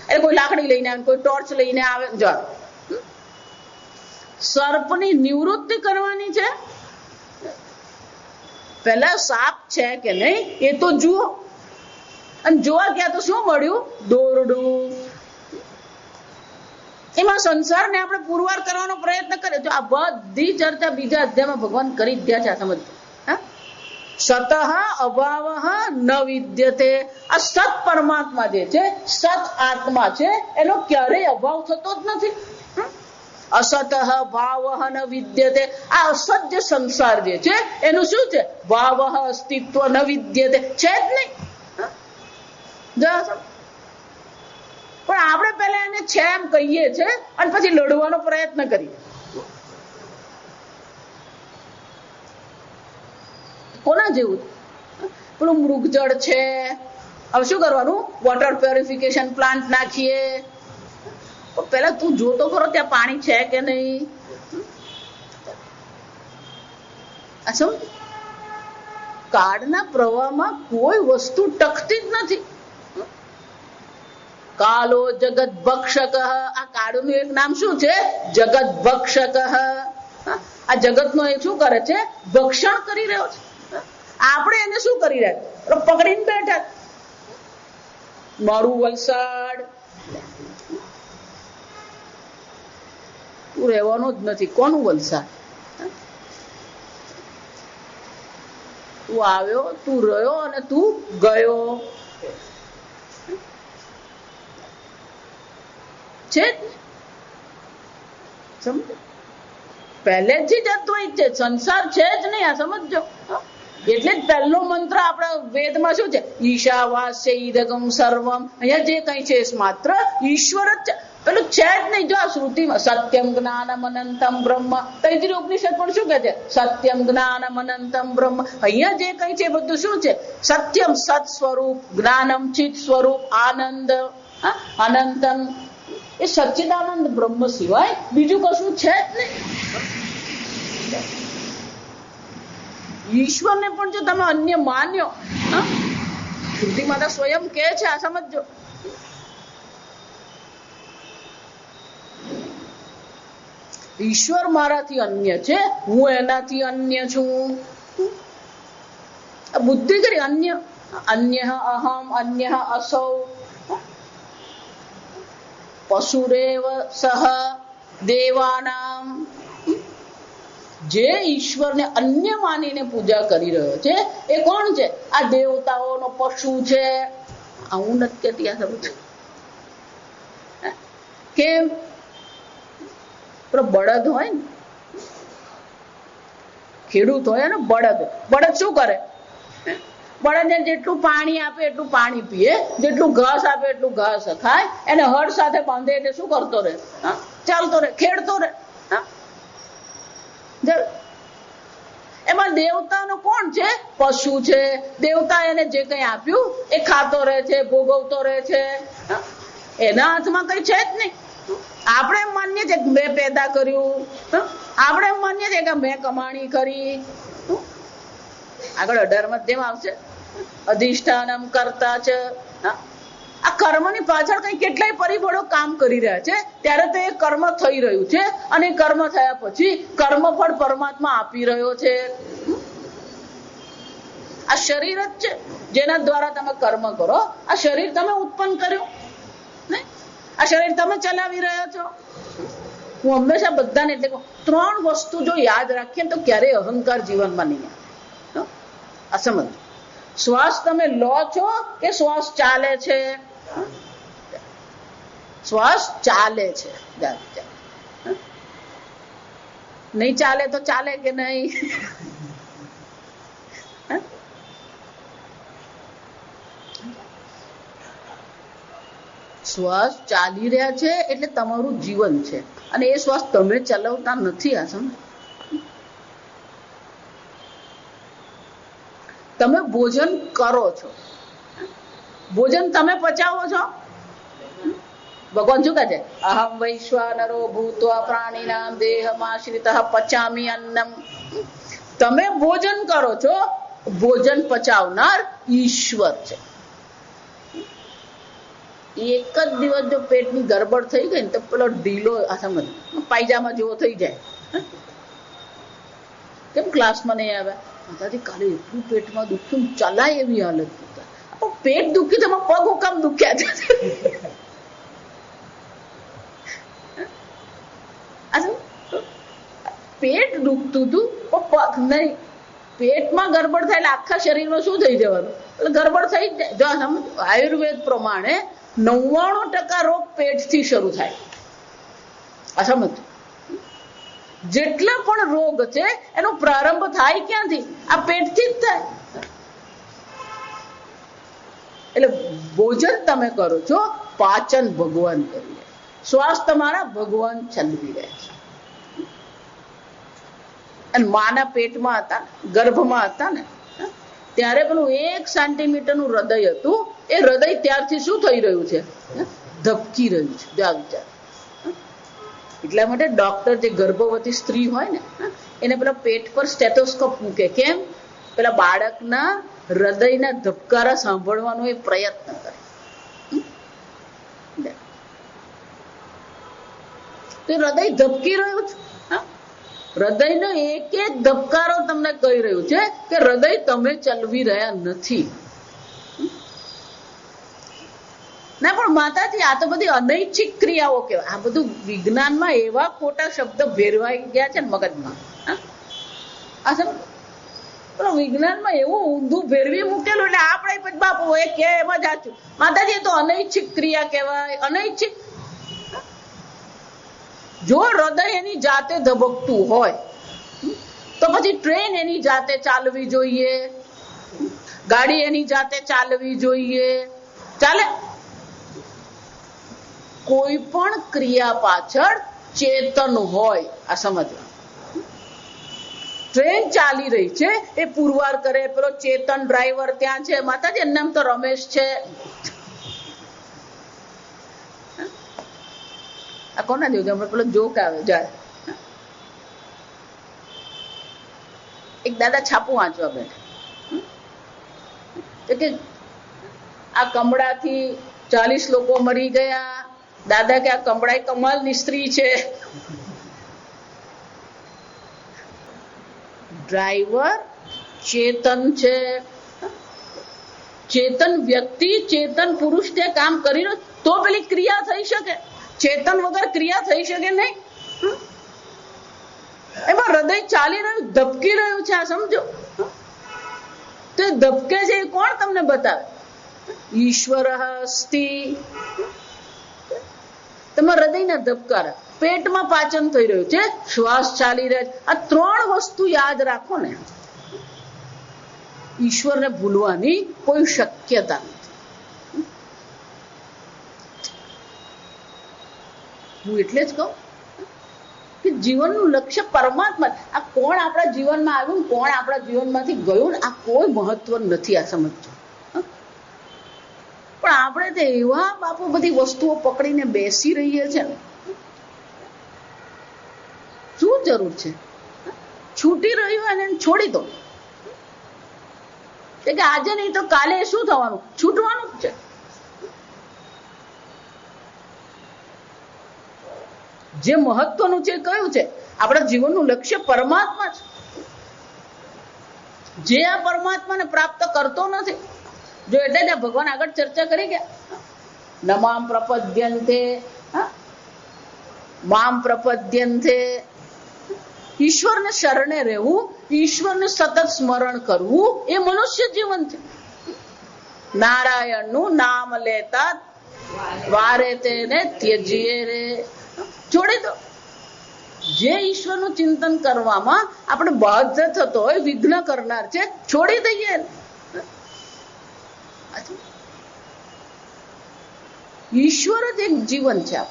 એટલે કોઈ લાકડી લઈને આવે, કોઈ ટોર્ચ લઈને આવે. જો સર્પની નિવૃત્તિ કરવાની છે, પેલા સાપ છે કે નહીં એ તો જુઓ. અને જોવા ગયા તો શું મળ્યું? દોરડું. એમાં સંસારને આપણે પુરવાર કરવાનો પ્રયત્ન કરે. જો આ બધી ચર્ચા બીજા અધ્યાયમાં ભગવાન કરી જ ગયા છે. સમજ, સતઃ અભાવ ન વિદ્યતે. આ સત પરમાત્મા જે છે, સત આત્મા છે, એનો ક્યારેય અભાવ થતો જ નથી. અસત ભાવ ન વિદ્યતે. આ અસત જે સંસાર જે છે એનું શું છે? ભાવ અસ્તિત્વ ન વિદ્યતે, છે જ નહીં. પણ આપણે પેલા એને છે એમ કહીએ છે અને પછી લડવાનો પ્રયત્ન કરીએ. કોના જેવું? પેલું મૃગજળ છે, હવે શું કરવાનું? વોટર પ્યોરિફિકેશન પ્લાન્ટ નાખીએ. પેલા તું જોતો ખરો ત્યાં પાણી છે કે નહીં. કાળના પ્રવાહમાં કોઈ વસ્તુ ટકતી જ નથી. કાલો જગત ભક્ષક. આ કાળનું એક નામ શું છે? જગત ભક્ષક. આ જગત નો એ શું કરે છે? ભક્ષણ કરી રહ્યો છે. આપણે એને શું કરી રહ્યા? પકડીને બેઠા. મારું વલસાડ તું રહેવાનું જ નથી. કોનું વલસાડ? તું આવ્યો, તું રહ્યો અને તું ગયો છે. સમજો, પહેલેથી જ અદ્વૈત છે, સંસાર છે જ નહીં. આ સમજો. એટલે જ પહેલો મંત્ર આપણા વેદમાં શું છે? ઈશાવાસ્ય ઈદગમ સર્વમ. અહીંયા જે કઈ છે માત્ર ઈશ્વર જ છે, પેલું છે જ નહીં. જો આ શ્રુતિમાં સત્યમ જ્ઞાનમ અનંતમ બ્રહ્મ, તૈત્રીય ઉપનિષદ પણ શું કહે છે? સત્યમ જ્ઞાનમ અનંતમ બ્રહ્મ. અહીંયા જે કઈ છે બધું શું છે? સત્યમ સત સ્વરૂપ, જ્ઞાનમ ચિત સ્વરૂપ, આનંદ અનંતમ. એ સચ્ચિદાનંદ બ્રહ્મ સિવાય બીજું કશું છે જ નહીં. ઈશ્વરને પણ જો તમે અન્ય માન્યો, શ્રુતિ માતા સ્વયં કહે છે, આ સમજો. ઈશ્વર મારાથી અન્ય છે, હું એનાથી અન્ય છું. બુદ્ધિ કરી અન્ય, અન્ય અહમ, અન્ય અસૌ, પશુરેવ સહ દેવાનામ. જે ઈશ્વરને અન્ય માનીને પૂજા કરી રહ્યો છે એ કોણ છે? આ દેવતાઓનો પશુ છે. હું નથી કહેતી, આ સમજ. કેમ? બળદ હોય ને, ખેડૂત હોય ને, બળદ શું કરે? બળદને જેટલું પાણી આપે એટલું પાણી પીએ, જેટલું ઘાસ આપે એટલું ઘાસ ખાય. એને હળ સાથે બાંધે એટલે શું કરતો રહે? ચાલતો રહે, ખેડતો રહે. એમાં દેવતાનો કોણ છે? પશુ છે. દેવતા એને જે કઈ આપ્યું એ ખાતો રહે છે, ભોગવતો રહે છે. એના હાથમાં કઈ છે જ નહીં. આપણે એમ માનીએ છીએ કે મેં પેદા કર્યું, આપણે એમ માનીએ છીએ કે મેં કમાણી કરી. આગળ 18 જેમ આવશે, અધિષ્ઠાનમ કરતા છે. આ કર્મની પાછળ કઈ કેટલાય પરિબળો કામ કરી રહ્યા છે, ત્યારે તો એ કર્મ થઈ રહ્યું છે. અને કર્મ થયા પછી કર્મફળ પરમાત્મા આપી રહ્યો છે. આ શરીર જ છે જેના દ્વારા તમે કર્મ કરો. આ શરીર તમે ઉત્પન્ન કર્યું, આ શરીર તમે ચલાવી રહ્યા છો. હું હંમેશા બધાને એટલે 3 વસ્તુ જો યાદ રાખીએ તો ક્યારેય અહંકાર જીવનમાં નહીં આવે. આ સમજ. શ્વાસ તમે લો છો કે શ્વાસ ચાલે છે? શ્વાસ ચાલે છે. નહીં ચાલે તો ચાલે કે નહીં? શ્વાસ ચાલી રહ્યા છે એટલે તમારું જીવન છે, અને એ શ્વાસ તમે ચલાવતા નથી. આ સમજ. તમે ભોજન કરો છો, ભોજન તમે પચાવો છો. ભગવાન શું કહે છે? અહમ વૈશ્વાનરો ભૂત્વા પ્રાણીનામ દેહમાશ્રિતઃ પચામિ અન્નમ. તમે ભોજન કરો છો, ભોજન પચાવનાર ઈશ્વર છે. એક જ દિવસ જો પેટની ગરબડ થઈ ગઈ ને તો પેલો ઢીલો, આ સમજ, પાયજામા જેવો થઈ જાય. કેમ ક્લાસમાં નહીં આવ્યા? માતાજી કાલે એટલું પેટમાં દુખ્યું, ચલાય એવી હાલત. પેટ દુખ્યું, તેમાં પગ હુકામ દુખ્યા છે. પેટ દુખતું હતું પણ પગ નહીં. પેટમાં ગરબડ થાય એટલે આખા શરીરમાં શું થઈ જવાનું? એટલે ગરબડ થઈ જ જાય. જો આયુર્વેદ પ્રમાણે 99% રોગ પેટથી શરૂ થાય. આ સમજ. જેટલા પણ રોગ છે એનો પ્રારંભ થાય ક્યાંથી? આ પેટથી જ થાય. એટલે ભોજન તમે કરો છો, પાચન ભગવાન કરી રહ્યા. શ્વાસ તમારા ભગવાન ચલાવી રહ્યા છે. અને માના પેટમાં હતા, ગર્ભમાં હતા ને, ત્યારે પેલું 1 સેન્ટીમીટરનું હૃદય હતું. એ હૃદય ત્યારથી શું થઈ રહ્યું છે? ધબકી રહ્યું છે. જો આ વિચાર. એટલા માટે ડોક્ટર જે ગર્ભવતી સ્ત્રી હોય ને એને પેલા પેટ પર સ્ટેથોસ્કોપ મૂકે. કેમ? પેલા બાળકના હૃદયના ધબકારા સાંભળવાનો એ પ્રયત્ન કરે. તો હૃદય ધબકી રહ્યું છે. હૃદયનો એક એક ધબકારો તમને કહી રહ્યું છે કે હૃદય તમે ચલવી રહ્યા નથી. ના પણ માતાજી, આ તો બધી અનૈચ્છિક ક્રિયાઓ કહેવાય. આ બધું વિજ્ઞાનમાં એવા ખોટા શબ્દ ભેરવાઈ ગયા છે ને મગજમાં. આ સબ વિજ્ઞાનમાં એવું ઊંધું ભેરવી મૂકેલું એટલે આપણે પછી બાપુ એ કે એમાં જ આચું. માતાજી, એ તો અનૈચ્છિક ક્રિયા કહેવાય. અનૈચ્છિક. જો હૃદય એની જાતે ધબકતું હોય તો પછી ટ્રેન એની જાતે ચાલવી જોઈએ, ગાડી એની જાતે ચાલવી જોઈએ. ચાલે. કોઈ પણ ક્રિયા પાછળ ચેતન હોય. આ સમજવા. ટ્રેન ચાલી રહી છે, એ પુરવાર કરે, પેલો ચેતન ડ્રાઈવર ત્યાં છે. માતાજી, એનું નામ તો રમેશ છે. આંખો ના જોજો, હમણાં પેલો જોક આવે જાય. એક દાદા છાપું વાંચવા બેઠા કે આ કમળાથી 40 લોકો મરી ગયા. દાદા કે આ કમળા કમાલની સ્ત્રી છે. ડ્રાઈવર ચેતન છે, ચેતન વ્યક્તિ ચેતન પુરુષ તે કામ કરી રહ્યો તો પેલી ક્રિયા થઈ શકે. ચેતન વગર ક્રિયા થઈ શકે નહીં. એમાં હૃદય ચાલી રહ્યું, ધબકી રહ્યું છે, આ સમજો. તો ધબકે છે એ કોણ તમને બતાવે? ઈશ્વર અસ્તિ. તમારા હૃદયના ધબકારા, પેટમાં પાચન થઈ રહ્યું છે, શ્વાસ ચાલી રહ્યો છે. આ 3 વસ્તુ યાદ રાખો ને, ઈશ્વરને ભૂલવાની કોઈ શક્યતા નથી. હું એટલે જ કહું કે જીવનનું લક્ષ્ય પરમાત્મા. આ કોણ આપણા જીવનમાં આવ્યું, કોણ આપણા જીવનમાંથી ગયું, આ કોઈ મહત્વ નથી. આ સમજો. પણ આપણે તો એવા બાપુ બધી વસ્તુઓ પકડીને બેસી રહીએ છે ને, શું જરૂર છે? છૂટી રહ્યું અને છોડી દો. કે આજે નહીં તો કાલે શું થવાનું? છૂટવાનું જ છે. જે મહત્વનું છે કયું છે? આપણા જીવનનું લક્ષ્ય પરમાત્મા છે. જે આ પરમાત્માને પ્રાપ્ત કરતો નથી, જો એટલે જ ભગવાન આગળ ચર્ચા કરી ગયા, નમામ પ્રપદ્યન્તે મામ પ્રપદ્યન્તે. ઈશ્વરને શરણે રહેવું, ઈશ્વરને સતત સ્મરણ કરવું એ મનુષ્ય જીવન છે. નારાયણનું નામ લેતા વારે તેને ત્યજીએ રે. છોડી દો. જે ઈશ્વરનું ચિંતન કરવામાં આપણે બાધ્ય થતો હોય, વિઘ્ન કરનાર છે, છોડી દઈએ. ઈશ્વર જ એક જીવન છે.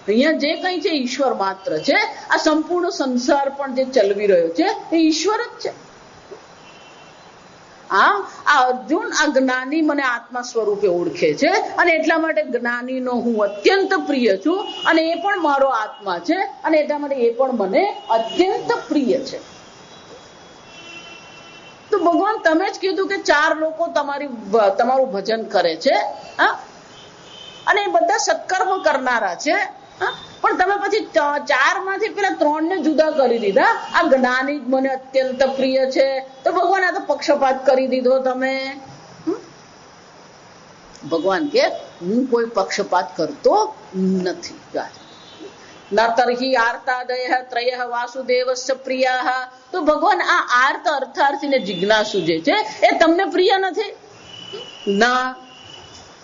અહીંયા જે કઈ છે ઈશ્વર માત્ર છે. આ સંપૂર્ણ સંસાર પણ જે ચલવી રહ્યો છે એ ઈશ્વર જ છે. આમ આ અર્જુન આ જ્ઞાની મને આત્મા સ્વરૂપે ઓળખે છે અને એટલા માટે જ્ઞાનીનો હું અત્યંત પ્રિય છું અને એ પણ મારો આત્મા છે અને એટલા માટે એ પણ મને અત્યંત પ્રિય છે. તો ભગવાન તમે જ કીધું કે 4 લોકો તમારું ભજન કરે છે અને એ બધા સત્કર્મ કરનારા છે, પણ તમે પછી 4 માંથી પેલા 3 ને જુદા કરી દીધા. આ જ્ઞાની મને અત્યંત પ્રિય છે, તો ભગવાન આ તો પક્ષપાત કરી દીધો તમે. ભગવાન કે હું કોઈ પક્ષપાત કરતો નથી. ન તર્હિ આર્તાદય ત્રય વાસુદેવસ્ય પ્રિયા. તો ભગવાન આ આર્ત અર્થાર્થી ને જિજ્ઞાસુ જે છે એ તમને પ્રિય નથી? ના.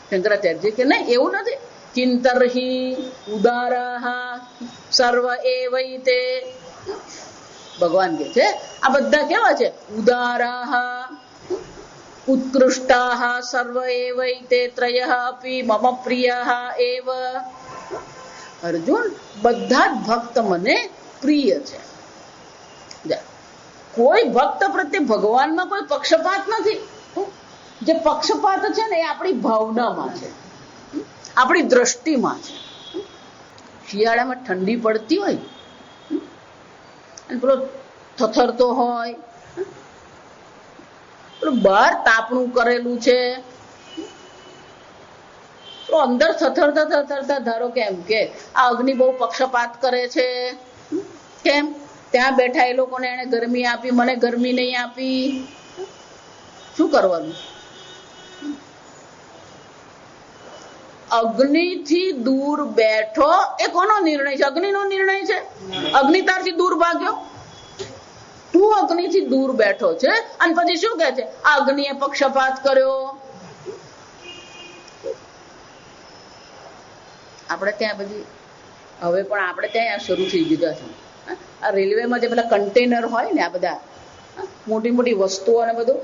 શંકરાચાર્ય કે નહીં, એવું નથી. કિંતર્હિ ઉદારાહ સર્વ એવૈતે. ભગવાન કે છે આ બધા કેવા છે? ઉદારાહ ઉત્કૃષ્ટાહ સર્વ એવૈતે ત્રયઃ અપી મમ પ્રિયઃ એવ. અર્જુન, બધા જ ભક્ત મને પ્રિય છે. કોઈ ભક્ત પ્રત્યે ભગવાનમાં કોઈ પક્ષપાત નથી. જે પક્ષપાત છે ને એ આપણી ભાવનામાં છે, આપણી દ્રષ્ટિમાં છે. શિયાળામાં ઠંડી પડતી હોય અને પેલો થથરતો હોય, પેલું બહાર તાપણું કરેલું છે, તો અંદર થથરતા ધારો કેમ કે આ અગ્નિ બહુ પક્ષપાત કરે છે. કેમ? ત્યાં બેઠા એ લોકોને એને ગરમી આપી, મને ગરમી નહીં આપી. શું કરવાનું? અગ્નિથી દૂર બેઠો એ કોનો નિર્ણય છે? અગ્નિનો નિર્ણય છે. અગ્નિ તારથી દૂર ભાગ્યો, તું અગ્નિથી દૂર બેઠો છે અને પછી શું કહે છે? આ અગ્નિએ પક્ષપાત કર્યો. આપણે ત્યાં બધી હવે પણ આપણે ત્યાં શરૂ થઈ ગયું છે. આ રેલવેમાં જે પેલા કન્ટેનર હોય ને, આ બધા મોટી મોટી વસ્તુઓ અને બધું,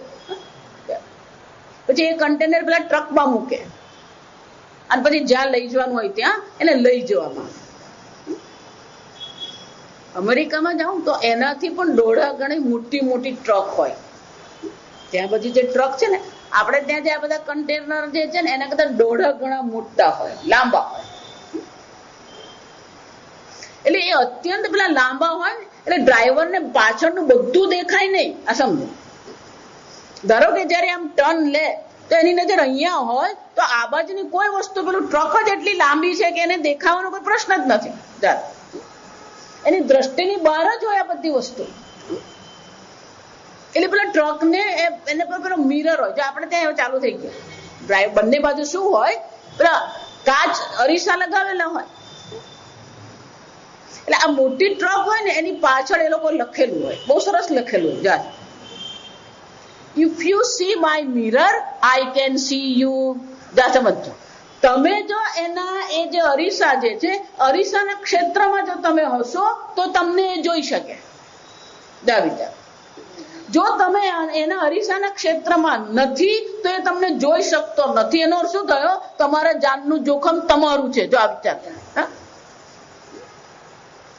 પછી એ કન્ટેનર પેલા ટ્રકમાં મૂકે અને પછી જ્યાં લઈ જવાનું હોય ત્યાં એને લઈ જવામાં. અમેરિકામાં જાઉં તો એનાથી પણ 1.5 ગણી મોટી મોટી ટ્રક હોય. ત્યાં બધી જે ટ્રક છે ને, આપણે ત્યાં જે આ બધા કન્ટેનર જે છે ને એના કરતા 1.5 ગણા મોટા હોય, લાંબા હોય. એટલે એ અત્યંત પેલા લાંબા હોય ને એટલે ડ્રાઈવરને પાછળનું બધું દેખાય નહીં. આ સમજો, ધારો કે જયારે આમ ટર્ન લે તો એની નજર અહીંયા હોય તો આ બાજુની કોઈ વસ્તુ પેલું ટ્રક જ એટલી લાંબી છે કે એને દેખાવાનો કોઈ પ્રશ્ન જ નથી. એની દ્રષ્ટિની બહાર જ હોય આ બધી વસ્તુ. એટલે પેલા ટ્રક ને એને પર પેલો મિરર હોય, જો આપણે ત્યાં ચાલુ થઈ ગયો ડ્રાઈવ, બંને બાજુ શું હોય, પેલા કાચ અરીસા લગાવેલા હોય. એટલે આ મોટી ટ્રક હોય ને એની પાછળ એ લોકો લખેલું હોય, બહુ સરસ લખેલું હોય. જા, if you see my mirror I can see you. જા સમજો, તમે જો એના એ જે અરીસા જે છે, અરીસાના ક્ષેત્રમાં જો તમે હશો તો તમને એ જોઈ શકે. જા વિચાર, જો તમે એના અરીસાના ક્ષેત્રમાં નથી તો એ તમને જોઈ શકતો નથી. એનો શું થયો, તમારા જાનનું જોખમ તમારું છે. જો આ વિચાર,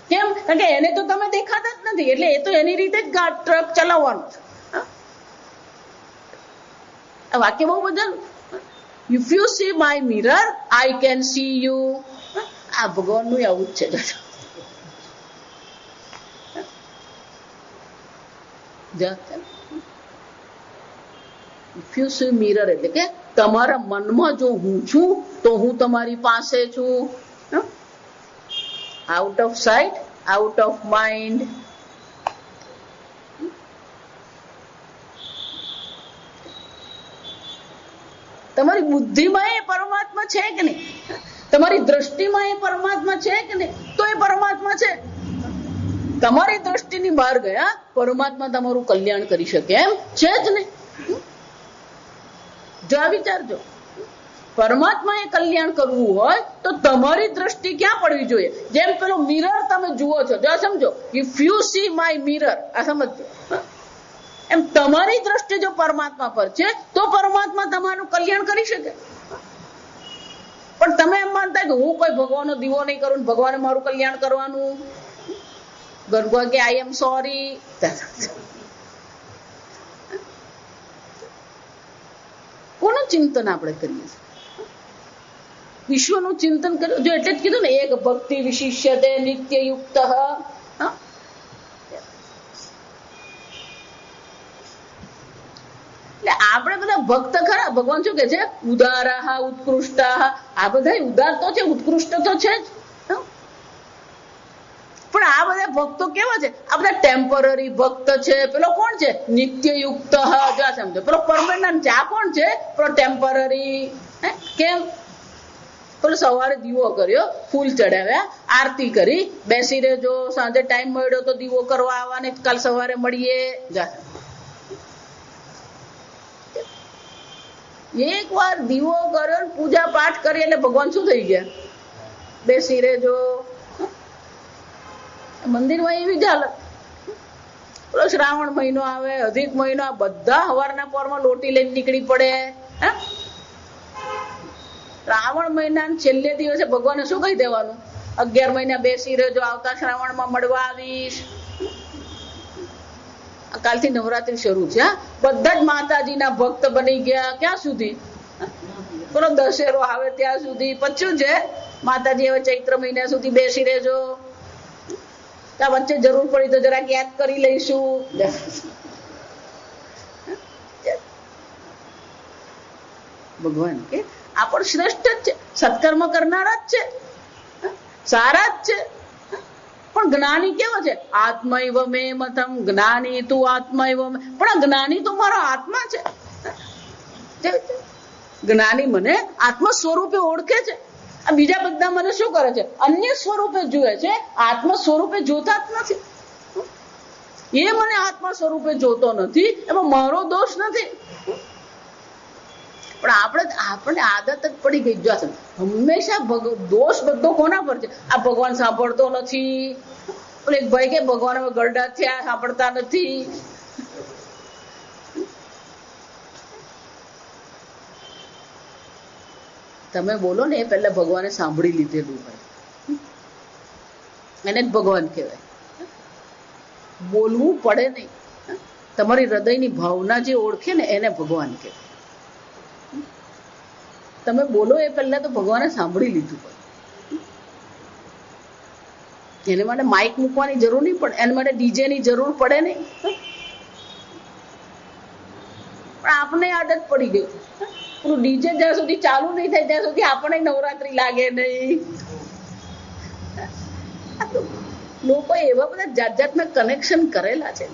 કેમ? કારણ કે એને તો તમે દેખાતા જ નથી, એટલે એ તો એની રીતે જ ટ્રક ચલાવવાનું છે. આ વાક્ય બહુ બધા, if you see my mirror I can see you. આ ભગવાનનું આવું જ છે. ઇફ યુ સી મિરર એટલે કે તમારા મનમાં જો હું છું તો હું તમારી પાસે છું. Out of site out of mind. તમારી બુદ્ધિમાં એ પરમાત્મા છે કે નહીં, તમારી દ્રષ્ટિમાં એ પરમાત્મા છે કે નહીં, તો એ પરમાત્મા છે. તમારી દ્રષ્ટિની બહાર ગયા પરમાત્મા તમારું કલ્યાણ કરી શકે એમ છે જ નહીં. જો આ વિચારજો, પરમાત્માએ કલ્યાણ કરવું હોય તો તમારી દ્રષ્ટિ ક્યાં પડવી જોઈએ? જેમ પેલો મિરર તમે જુઓ છો, જો સમજો, if you see my mirror, આ સમજો, એમ તમારી દ્રષ્ટિ જો પરમાત્મા પર છે તો પરમાત્મા તમારું કલ્યાણ કરી શકે. પણ તમે એમ માનતા કે હું કોઈ ભગવાનનો દીવો નહીં કરું, ભગવાને મારું કલ્યાણ કરવાનું. ગરગા કે આઈ એમ સોરી. કોનું ચિંતન આપણે કરીએ છીએ? વિશ્વનું ચિંતન કર્યું. જો એટલે જ કીધું ને, એક ભક્તિ વિશિષ્યતે નિત્ય યુક્ત. એટલે આપણે બધા ભક્ત ખરા. ભગવાન શું કે છે? ઉદારાહ ઉત્કૃષ્ટાહ. આ બધા ઉદાર તો છે, ઉત્કૃષ્ટ તો છે જ. પણ આ બધા ભક્તો કેવા છે? આ બધા ટેમ્પરરી ભક્ત છે. પેલો કોણ છે? નિત્ય યુક્ત. જો સમજો, પેલો પરમેનન્ટ છે. આ કોણ છે? પેલો ટેમ્પરરી. કેમ? પેલો સવારે દીવો કર્યો, ફૂલ ચડાવ્યા, આરતી કરી, બેસી રહેજો, સાંજે ટાઈમ મળ્યો તો દીવો કરવા આવવાની, કાલ સવારે મળીએ. એક વાર દીવો કર્યો, પૂજા પાઠ કરી એટલે ભગવાન શું થઈ ગયા? બેસી રહેજો. મંદિરમાં એવી જ હાલત. પેલો શ્રાવણ મહિનો આવે, અધિક મહિનો, બધા સવારના પોરમાં લોટી લઈને નીકળી પડે. શ્રાવણ મહિના છેલ્લે દિવસે ભગવાને શું કહી દેવાનું? 11 મહિના બેસી રહેજો, આવતા શ્રાવણમાં મળવા આવીશ. કાલથી નવરાત્રી શરૂ છે. બધા જ માતાજીના ભક્ત બની ગયા. ક્યાં સુધી? પેલો દશેરો આવે ત્યાં સુધી. પછી છે માતાજી હવે ચૈત્ર મહિના સુધી બેસી રહેજો, ત્યાં વચ્ચે જરૂર પડી તો જરાક યાદ કરી લઈશું. ભગવાન કે આ પણ શ્રેષ્ઠ જ છે, સત્કર્મ કરનારા જ છે, સારા જ છે. પણ જ્ઞાની કેવો છે? આત્મૈવ મે મતમ. જ્ઞાની તું આત્મૈવ મે. પણ આ જ્ઞાની તો મારો આત્મા છે. જ્ઞાની મને આત્મ સ્વરૂપે ઓળખે છે. આ બીજા બધા મને શું કરે છે? અન્ય સ્વરૂપે જુએ છે, આત્મ સ્વરૂપે જોતા જ નથી. એ મને આત્મા સ્વરૂપે જોતો નથી, એમાં મારો દોષ નથી. પણ આપણે આદત જ પડી ગઈ. જો હંમેશા દોષ બધો કોના પર છે? આ ભગવાન સાંભળતો નથી. એક ભાઈ કે ભગવાન હવે ગરડા થયા, સાંભળતા નથી. તમે બોલો ને એ પહેલા ભગવાને સાંભળી લીધેલું હોય, એને જ ભગવાન કહેવાય. બોલવું પડે નહીં. તમારી હૃદયની ભાવના જે ઓળખે ને એને ભગવાન કહેવાય. તમે બોલો એ પહેલા તો ભગવાને સાંભળી લીધું હોય. એને માટે માઇક મૂકવાની જરૂર નહીં પડે, એના માટે ડીજે ની જરૂર પડે નહીં. પણ આપણને આદત પડી ગઈ. પેલું ડીજે જ્યાં સુધી ચાલુ નહીં થાય ત્યાં સુધી આપણને નવરાત્રી લાગે નહીં. લોકો એવા બધા જાત જાતના કનેક્શન કરેલા છે.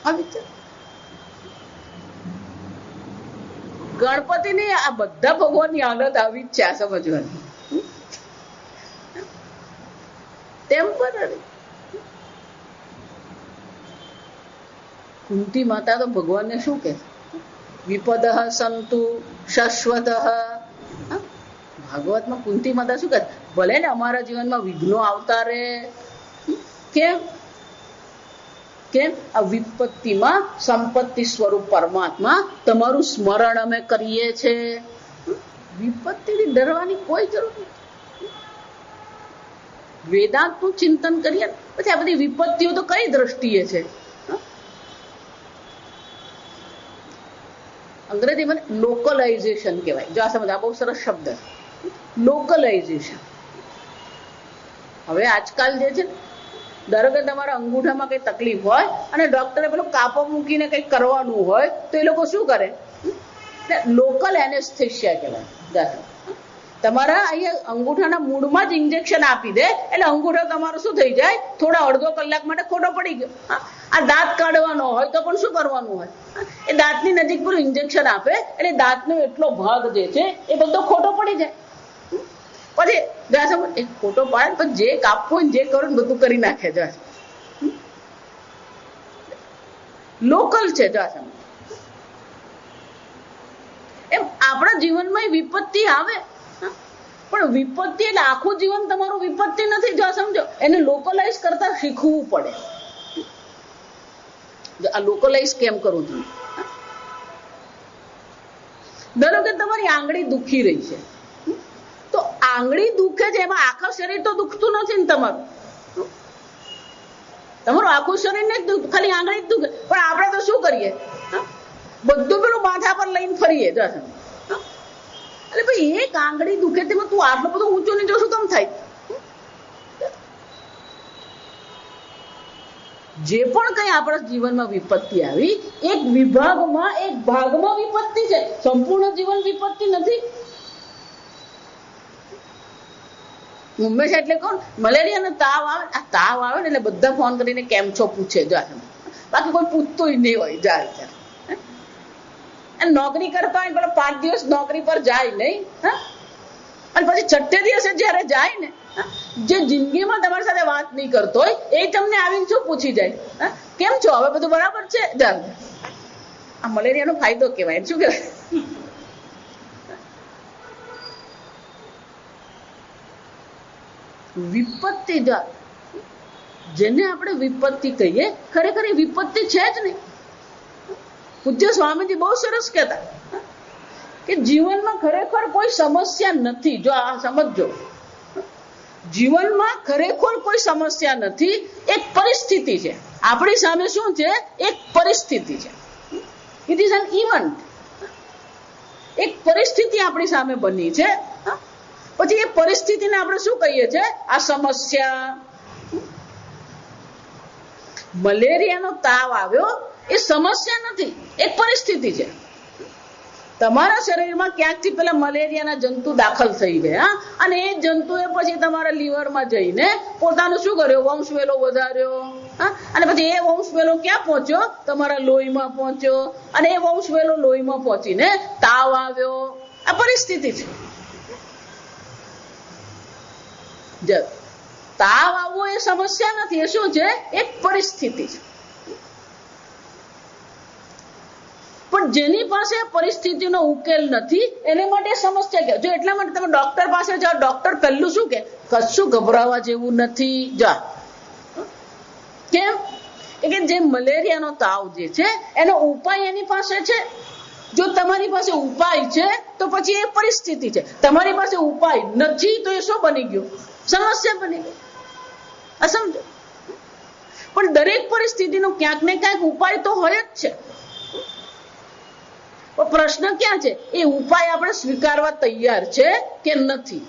આ વિચાર ગણપતિની આ બધા ભગવાનની આદત આવી જ છે. આ સમજવાની ટેમ્પરરી. કુંતી માતા તો ભગવાનને શું કે વિપદ સંતુ શાશ્વત. ભાગવતમાં કુંતી માતા શું કહે, ભલે ને અમારા જીવનમાં વિઘ્નો આવતા રહે, કેમ કેમ આ વિપત્તિમાં સંપત્તિ સ્વરૂપ પરમાત્મા તમારું સ્મરણ અમે કરીએ છીએ. વિપત્તિથી ડરવાની કોઈ જરૂર નથી. વેદાંતનું ચિંતન કરીએ પછી આ બધી વિપત્તિઓ તો કઈ દ્રષ્ટિએ છે. અંગ્રેજીમાં લોકલાઇઝેશન કહેવાય. જો આ સમજ, આ બહુ સરસ શબ્દ છે, લોકલાઇઝેશન. હવે આજકાલ જે છે, ધારો કે તમારા અંગૂઠામાં કઈ તકલીફ હોય અને ડોક્ટરે પેલો કાપો મૂકીને કઈ કરવાનું હોય તો એ લોકો શું કરે, લોકલ એનેસ્થેશિયા કહેવાય. તમારા અહીંયા અંગૂઠાના મૂળમાં જ ઇન્જેક્શન આપી દે એટલે અંગૂઠો તમારો શું થઈ જાય, થોડા અડધો કલાક માટે ખોટો પડી ગયો. આ દાંત કાઢવાનો હોય તો પણ શું કરવાનું હોય, એ દાંતની નજીક પેલું ઇન્જેક્શન આપે એટલે દાંતનો એટલો ભાગ જે છે એ બધો ખોટો પડી જાય. પછી એ ખોટો પાડે પણ જે કાપવું જે કરવું બધું કરી નાખે. જો લોકલ છે. જો એમ આપણા જીવનમાં વિપત્તિ આવે પણ વિપત્તિ એટલે આખું જીવન તમારું વિપત્તિ નથી. જો સમજો, એને લોકલાઇઝ કરતા શીખવું પડે. આ લોકલાઇઝ કેમ કરું છું, ધારો કે તમારી આંગળી દુખી રહી છે તો આંગળી દુખે છે એમાં આખા શરીર તો દુખતું નથી ને. તમારું આખું શરીર ને ખાલી આંગળી જ દુખે. પણ આપણે તો શું કરીએ, બધું પેલું માથા પર લઈને ફરીએ. એટલે ભાઈ એક આંગળી દુખે તેમાં તું આટલું બધું ઊંચું નીચું શું કેમ થાય. જે પણ કઈ આપણા જીવનમાં વિપત્તિ આવી, એક વિભાગમાં એક ભાગમાં વિપત્તિ છે, સંપૂર્ણ જીવન વિપત્તિ નથી. હંમેશા એટલે કોણ મલેરિયા નો તાવ આવે, આ તાવ આવે ને એટલે બધા ફોન કરીને કેમ છો પૂછે. બાકી કોઈ પૂછતું નહીં હોય. જાય નોકરી કરતા હોય પેલો 5 દિવસ નોકરી પર જાય નહીં, અને પછી 6થે દિવસે જયારે જાય ને, જે જિંદગીમાં તમારી સાથે વાત નહીં કરતો હોય એ તમને આવીને શું પૂછી જાય, કેમ છો, હવે બધું બરાબર છે. આ મલેરિયાનો ફાયદો કહેવાય. શું કહેવાય, વિપત્તિ. જેને આપણે વિપત્તિ કહીએ ખરેખર એ વિપત્તિ છે જ નહીં. પૂજ્ય સ્વામીજી બહુ સરસ કહેતા કે જીવનમાં ખરેખર કોઈ સમસ્યા નથી. જો આ સમજો, જીવનમાં ખરેખર કોઈ સમસ્યા નથી, એક પરિસ્થિતિ છે આપણી સામે. શું છે, એક પરિસ્થિતિ છે. It is an event. એક પરિસ્થિતિ આપણી સામે બની છે. પછી એ પરિસ્થિતિને આપણે શું કહીએ છીએ, આ સમસ્યા. મલેરિયાનો તાવ આવ્યો એ સમસ્યા નથી, એક પરિસ્થિતિ છે. તમારા શરીરમાં ક્યાંકથી પેલા મલેરિયાના જંતુ દાખલ થઈ ગયા અને એ જંતુએ પછી તમારા લીવરમાં જઈને પોતાનું શું કર્યો, વંશવેલો વધાર્યો. અને પછી એ વંશવેલો ક્યાં પહોંચ્યો, તમારા લોહીમાં પહોંચ્યો. અને એ વંશવેલો લોહીમાં પહોંચીને તાવ આવ્યો. આ પરિસ્થિતિ છે. તાવ આવવો એ સમસ્યા નથી, એ શું છે, એક પરિસ્થિતિ છે. પણ જેની પાસે પરિસ્થિતિનો ઉકેલ નથી એને માટે સમસ્યા કહે. જો એટલા માટે તમે ડોક્ટર પાસે જાઓ, ડોક્ટર પહેલું શું કે, કશું ગભરાવા જેવું નથી. જા કેમ કે જે મલેરિયાનો તાવ જે છે એનો ઉપાય એની પાસે છે. જો તમારી પાસે ઉપાય છે તો પછી એ પરિસ્થિતિ છે. તમારી પાસે ઉપાય નથી તો એ શું બની ગયું, સમસ્યા બની ગઈ. આ સમજો. પણ દરેક પરિસ્થિતિનો ક્યાંક ને ક્યાંક ઉપાય તો હોય જ છે. પ્રશ્ન ક્યાં છે, એ ઉપાય આપણે સ્વીકારવા તૈયાર છે કે નથી.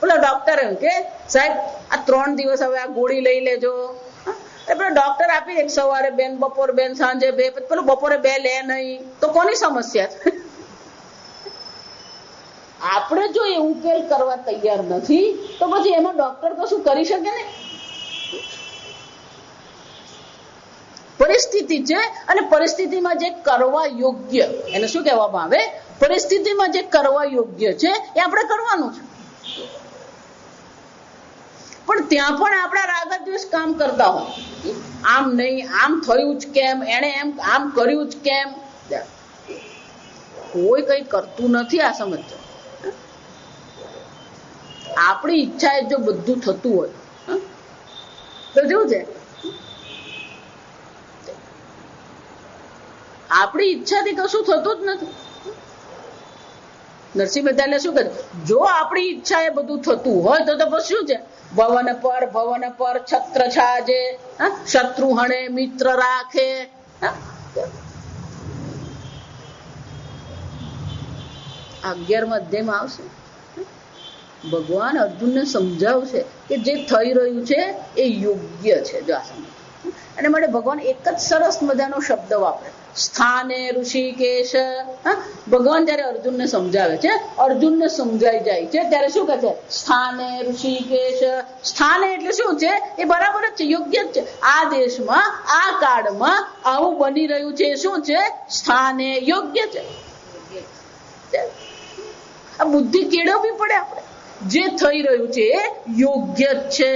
પણ પેલો ડોક્ટર એમ કે સાહેબ આ 3 દિવસ હવે આ ગોળી લઈ લેજો. પેલો ડોક્ટર આપી દે સવારે 2, બપોરે 2, સાંજે 2, પેલો બપોરે 2 લે નહીં તો કોની સમસ્યા છે? આપણે જો એ ઉકેલ કરવા તૈયાર નથી તો પછી એમાં ડોક્ટર કશું કરી શકે ને. પરિસ્થિતિ છે અને પરિસ્થિતિમાં જે કરવા યોગ્ય, એને શું કહેવામાં આવે, પરિસ્થિતિમાં જે કરવા યોગ્ય છે એ આપણે કરવાનું છે. પણ ત્યાં પણ આપણા રાગદ્વેષ કામ કરતા હોય, આમ નહીં, આમ થયું જ કેમ, એને એમ આમ કર્યું જ કેમ. કોઈ કઈ કરતું નથી. આ સમજો, આપણી ઈચ્છાએ જો બધું થતું હોય તો જેવું છે, આપણી ઈચ્છાથી કશું થતું જ નથી. નરસિંહ મહેતાએ શું કહ્યું, જો આપણી ઈચ્છા એ બધું થતું હોય તો પછી શું છે, ભવન પર છત્ર છાજે, શત્રુ હણે મિત્ર રાખે. 11મા અધ્યાયમાં આવશે, ભગવાન અર્જુનને સમજાવશે કે જે થઈ રહ્યું છે એ યોગ્ય છે. જો આ સમજ, અને માટે ભગવાન એક જ સરસ મજાનો શબ્દ વાપરે, સ્થાને ઋષિકેશ. ભગવાન જયારે અર્જુનને સમજાવે છે, અર્જુનને સમજાઈ જાય છે ત્યારે શું કહે છે, સ્થાને ઋષિકેશ. સ્થાને એટલે શું છે, એ બરાબર જ છે, યોગ્ય જ છે. આ દેશમાં આ કાળમાં આવું બની રહ્યું છે, શું છે, સ્થાને યોગ્ય છે. આ બુદ્ધિ કેળવવી પડે આપણે. જે થઈ રહ્યું છે એ યોગ્ય જ છે.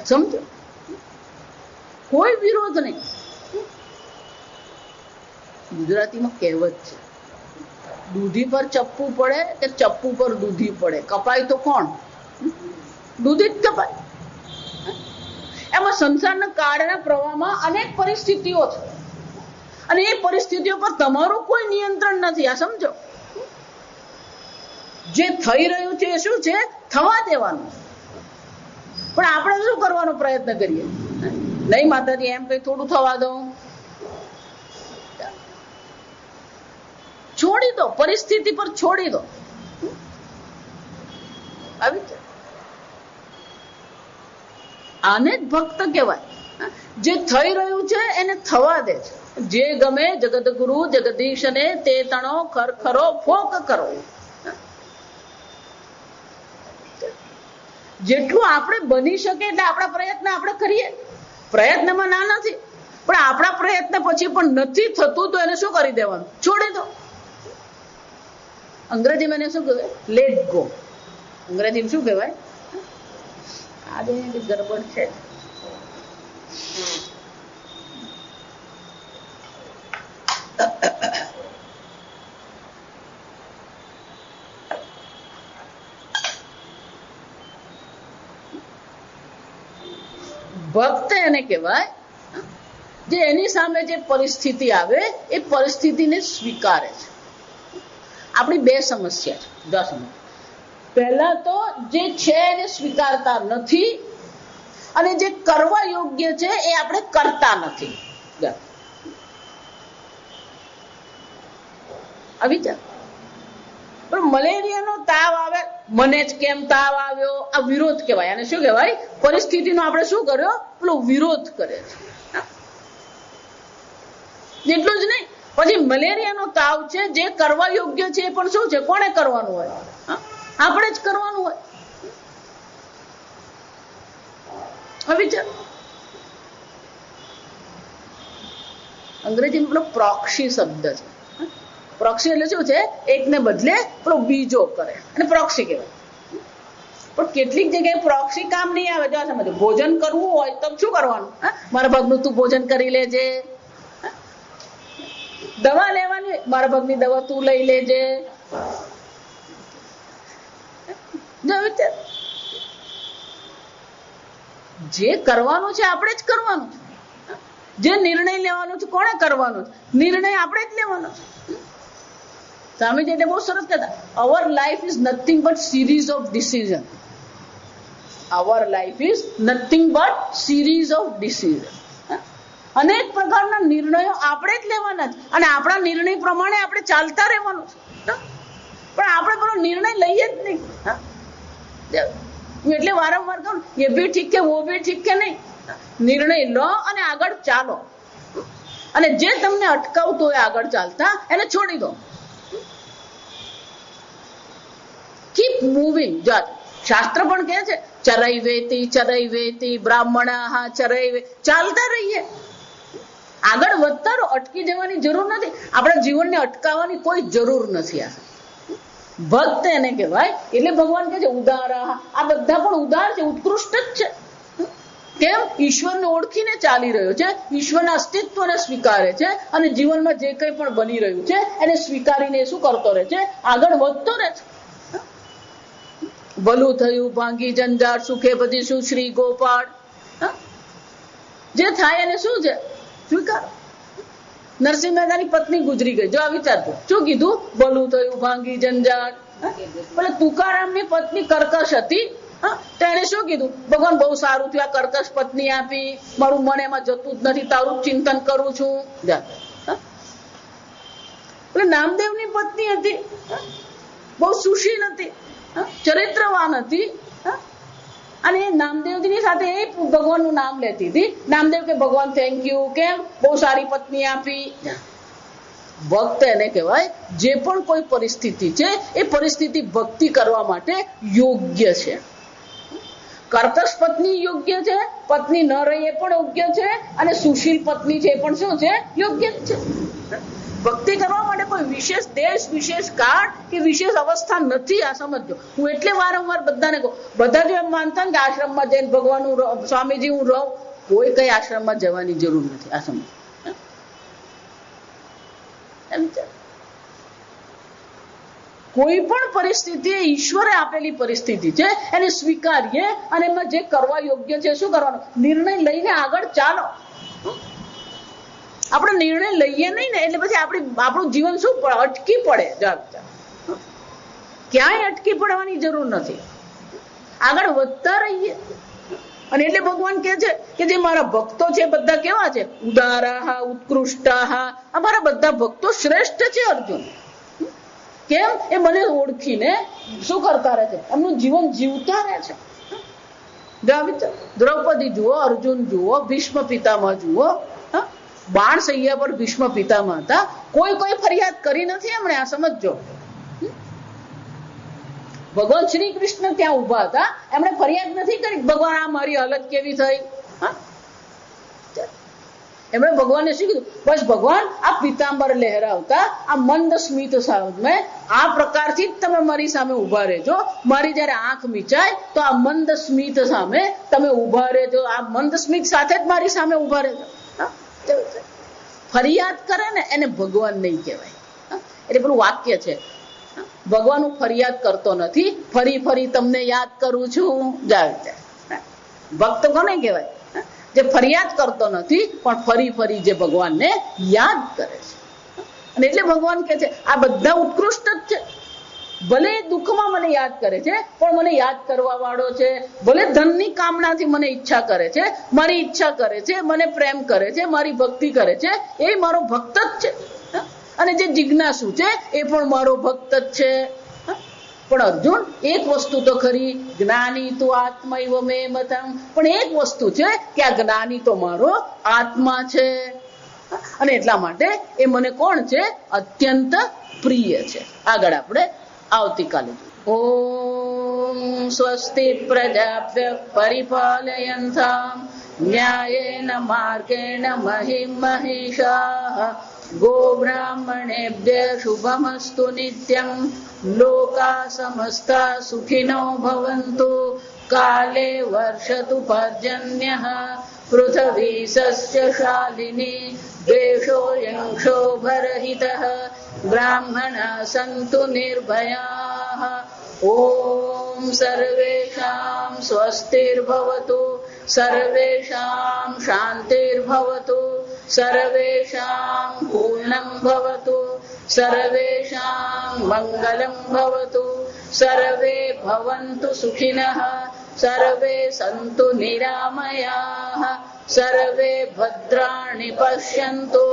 સમજો, કોઈ વિરોધ નહીં. ગુજરાતીમાં કહેવત છે, દૂધી પર ચપ્પુ પડે કે ચપ્પુ પર દૂધી પડે, કપાય તો કોણ? દૂધી જ કપાય. એમાં સંસારના કાળના પ્રવાહમાં અનેક પરિસ્થિતિઓ છે અને એ પરિસ્થિતિઓ પર તમારું કોઈ નિયંત્રણ નથી. આ સમજો, જે થઈ રહ્યું છે એ શું છે, થવા દેવાનું. પણ આપણે શું કરવાનો પ્રયત્ન કરીએ, નહીં માતાજી એમ કઈ થોડું થવા દો, છોડી દો, પરિસ્થિતિ પર છોડી દો. આને જ ભક્ત કહેવાય, જે થઈ રહ્યું છે એને થવા દે છે. જે ગમે જગત ગુરુ જગદીશને તે તણો ખરખરો ફોક કરો. જેટલું આપણે બની શકે એટલે આપણા પ્રયત્ન આપણે કરીએ. પ્રયત્નમાં ના નથી, પણ આપણા પ્રયત્ન પછી પણ નથી થતું તો એને શું કરી દેવાનું, છોડી દો. અંગ્રેજીમાં એને શું કહેવાય, લેટ ગો. અંગ્રેજીમાં શું કહેવાય, આજે ગડબડ છે. ભક્ત એને કહેવાય જે એની સામે જે પરિસ્થિતિ આવે એ પરિસ્થિતિને સ્વીકારે છે. આપણી બે સમસ્યા છે. જો સમજ, પહેલા તો જે છે એને સ્વીકારતા નથી અને જે કરવા યોગ્ય છે એ આપણે કરતા નથી. વિચાર, પણ મલેરિયાનો તાવ આવે, મને જ કેમ તાવ આવ્યો, આ વિરોધ કહેવાય. અને શું કહેવાય, પરિસ્થિતિનો આપણે શું કર્યો, પેલો વિરોધ કરે છે. જેટલું જ નહીં, પછી મલેરિયાનો તાવ છે, જે કરવા યોગ્ય છે એ પણ શું છે, કોણે કરવાનું હોય, આપણે જ કરવાનું હોય. વિચાર, અંગ્રેજીમાં પેલો પ્રોક્સી શબ્દ છે. પ્રોક્સી એટલે શું છે, એકને બદલે પેલો બીજો કરે અને પ્રોક્સી કહેવાય. પણ કેટલીક જગ્યાએ પ્રોક્સી કામ નહીં આવે. જો સમજો, ભોજન કરવું હોય તો શું કરવાનું, મારા ભાગનું તું ભોજન કરી લેજે. દવા લેવાની, મારા ભાગની દવા તું લઈ લેજે. જે કરવાનું છે આપણે જ કરવાનું છે. જે નિર્ણય લેવાનો છે કોણે કરવાનો છે, નિર્ણય આપણે જ લેવાનો છે. સ્વામીજી એટલે બહુ સરસ કહેતા, our life is nothing but series of decision. Our life is nothing but series of decision. અનેક પ્રકારના નિર્ણયો આપણે જ લેવાના છે અને આપણા નિર્ણય પ્રમાણે આપણે ચાલતા રહેવાનું છે. પણ આપણે પેલો નિર્ણય લઈએ જ નહીં. હું એટલે વારંવાર કહું, એ ભી ઠીક કે વો ભી ઠીક કે નહીં. નિર્ણય લો અને આગળ ચાલો. અને જે તમને અટકાવતો હોય આગળ ચાલતા એને છોડી દો. Keep moving. શાસ્ત્ર પણ કહે છે ચરૈ વેતી બ્રાહ્મણા ચરૈ, ચાલતા રહીએ, આગળ વધતા રહો. અટકી જવાની જરૂર નથી. આપણા જીવનને અટકાવવાની કોઈ જરૂર નથી. આ ભક્ત એને કહેવાય. એટલે ભગવાન કહે છે ઉદાર. આ બધા પણ ઉદાર છે, ઉત્કૃષ્ટ જ છે. કેમ? ઈશ્વરને ઓળખીને ચાલી રહ્યો છે, ઈશ્વરના અસ્તિત્વને સ્વીકારે છે અને જીવનમાં જે કંઈ પણ બની રહ્યું છે એને સ્વીકારીને શું કરતો રહે છે? આગળ વધતો રહે છે. ભલું થયું ભાંગી જંજાળ, સુખે બધી શું શ્રી ગોપાળ. જે થાય એને શું છે? સ્વીકાર. નરસિંહ મહેતાની પત્ની ગુજરી ગઈ. જો આ વિચારતો શું કીધું? ભલું થયું ભાંગી જંજાળ. એટલે તુકારામની પત્ની કર્કશ હતી. તેને શું કીધું? ભગવાન બહુ સારું થયું, આ કર્કશ પત્ની આપી, મારું મન એમાં જતું જ નથી, તારું ચિંતન કરું છું. એટલે નામદેવની પત્ની હતી, બહુ સુશીલ હતી, ચરિત્રવાન હતી, અને નામદેવજીની સાથે એ ભગવાનનું નામ લેતી હતી. નામદેવ કે ભગવાન થેન્ક યુ, કેમ? બહુ સારી પત્ની આપી. ભક્ત એને કહેવાય જે પણ કોઈ પરિસ્થિતિ છે એ પરિસ્થિતિ ભક્તિ કરવા માટે યોગ્ય છે. કર્કશ પત્ની યોગ્ય છે, પત્ની ન રહી એ પણ યોગ્ય છે, અને સુશીલ પત્ની છે એ પણ શું છે? યોગ્ય જ છે. ભક્તિ કરવા માટે કોઈ વિશેષ દેશ, વિશેષ કાળ કે વિશેષ અવસ્થા નથી. આ સમજો. હું એટલે વારંવાર બધાને કહું, બધા જો એમ માનતા કે આશ્રમમાં જઈને ભગવાનનું સ્વામીજી હું રહું, કોઈ કઈ આશ્રમમાં જવાની જરૂર નથી. આ સમજો. કોઈ પણ પરિસ્થિતિ ઈશ્વરે આપેલી પરિસ્થિતિ છે, એને સ્વીકારીએ અને એમાં જે કરવા યોગ્ય છે શું કરવાનું? નિર્ણય લઈને આગળ ચાલો. આપણે નિર્ણય લઈએ નહીં ને એટલે પછી આપણું જીવન શું અટકી પડે. ક્યાંય અટકી પડવાની જરૂર નથી. આગળ વધતા રહીએ. અને એટલે ભગવાન કહે છે કે જે મારા ભક્તો છે બધા કેવા છે? ઉદારાહ ઉત્કૃષ્ટાહ. અમારા બધા ભક્તો શ્રેષ્ઠ છે અર્જુન. કેમ? એ મને ઓળખીને શું કરતા રહે છે? એમનું જીવન જીવતા રહે છે. દ્રૌપદી જુઓ, અર્જુન જુઓ, ભીષ્મ પિતામહ જુઓ. બાણ સૈયા પર ભીષ્મ પિતામહ હતા. કોઈ ફરિયાદ કરી નથી એમણે. આ સમજો. ભગવાન શ્રી કૃષ્ણ ત્યાં ઉભા હતા, એમણે ફરિયાદ નથી કરી ભગવાન આ મારી હાલત કેવી થઈ. એમણે ભગવાનને શું કીધું? બસ ભગવાન આ પિતાંબર લહેરાવતા આ મંદ સ્મિત સામે આ પ્રકારથી જ તમે મારી સામે ઉભા રહેજો. મારી જયારે આંખ મીચાય તો આ મંદ સ્મિત સામે તમે ઉભા રહેજો. આ મંદ સ્મિત સાથે જ મારી સામે ઉભા રહેજો. ફરિયાદ કરે ને એને ભગવાન નહીં કહેવાય. એટલે પેલું વાક્ય છે, ભગવાન હું ફરિયાદ કરતો નથી, ફરી ફરી તમને યાદ કરું છું. ભક્ત કોને કહેવાય? જે ફરિયાદ કરતો નથી પણ ફરી ફરી જે ભગવાનને યાદ કરે છે. અને એટલે ભગવાન કહે છે આ બધા ઉત્કૃષ્ટ જ છે. ભલે દુઃખમાં મને યાદ કરે છે પણ મને યાદ કરવા વાળો છે. ભલે ધનની કામનાથી મને ઈચ્છા કરે છે, મારી ઈચ્છા કરે છે, મને પ્રેમ કરે છે, મારી ભક્તિ કરે છે, એ મારો ભક્ત જ છે. અને જે જિજ્ઞાસુ છે એ પણ મારો ભક્ત જ છે. પણ અર્જુન એક વસ્તુ તો ખરી, જ્ઞાની તું આત્મૈવ મે મતમ. પણ એક વસ્તુ છે કે આ જ્ઞાની તો મારો આત્મા છે, અને એટલા માટે એ મને કોણ છે? અત્યંત પ્રિય છે. આગળ આપણે આવતીકાલે. ઓમ સ્વસ્તિ પ્રજાભ્ય પરિપાલયન્તામ ન્યાયેન માર્ગેણ મહિમ મહિષાઃ ગો બ્રાહ્મણેભ્ય શુભમસ્તુ નિત્યં લોકા સમસ્તા સુખિનો ભવન્તુ કાલે વર્ષતુ પર્જન્યઃ પૃથ્વી સસ્યશાલિની દેશોऽયં ક્ષોભરહિતઃ બ્રાહ્મણા સંતુ નિર્ભયાઃ. ઓમ સર્વેષાં સ્વસ્તિર્ભવતુ, સર્વેષાં શાંતિર્ભવતુ, સર્વેષાં પૂર્ણં ભવતુ, સર્વેષાં મંગલં ભવતુ, સર્વે ભવन्तુ સુખિનઃ, સર્વે સन्तુ નિરામયાઃ, સર્વે ભદ્રાણિ પશ્યन्तુ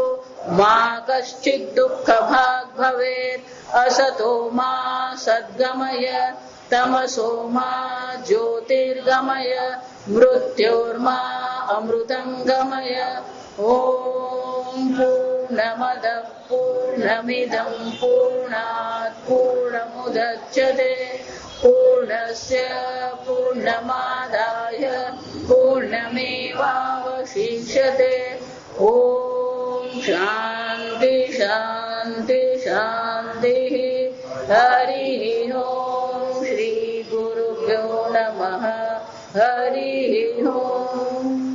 मा कश्चित् दुःखभाग् भवेत् असतो मा सद्गमय तमसो मा ज्योतिर्गमय मृत्योर्मा अमृतं गमय ॐ पूर्णमदः पूर्णमिदं पूर्णात् पूर्णमुदच्यते पूर्णस्य पूर्णमादाय पूर्णमेवावशिष्यते ॐ शान्ति शान्ति शान्तिः हरिः ॐ श्री गुरुभ्यो नमः हरिः ॐ।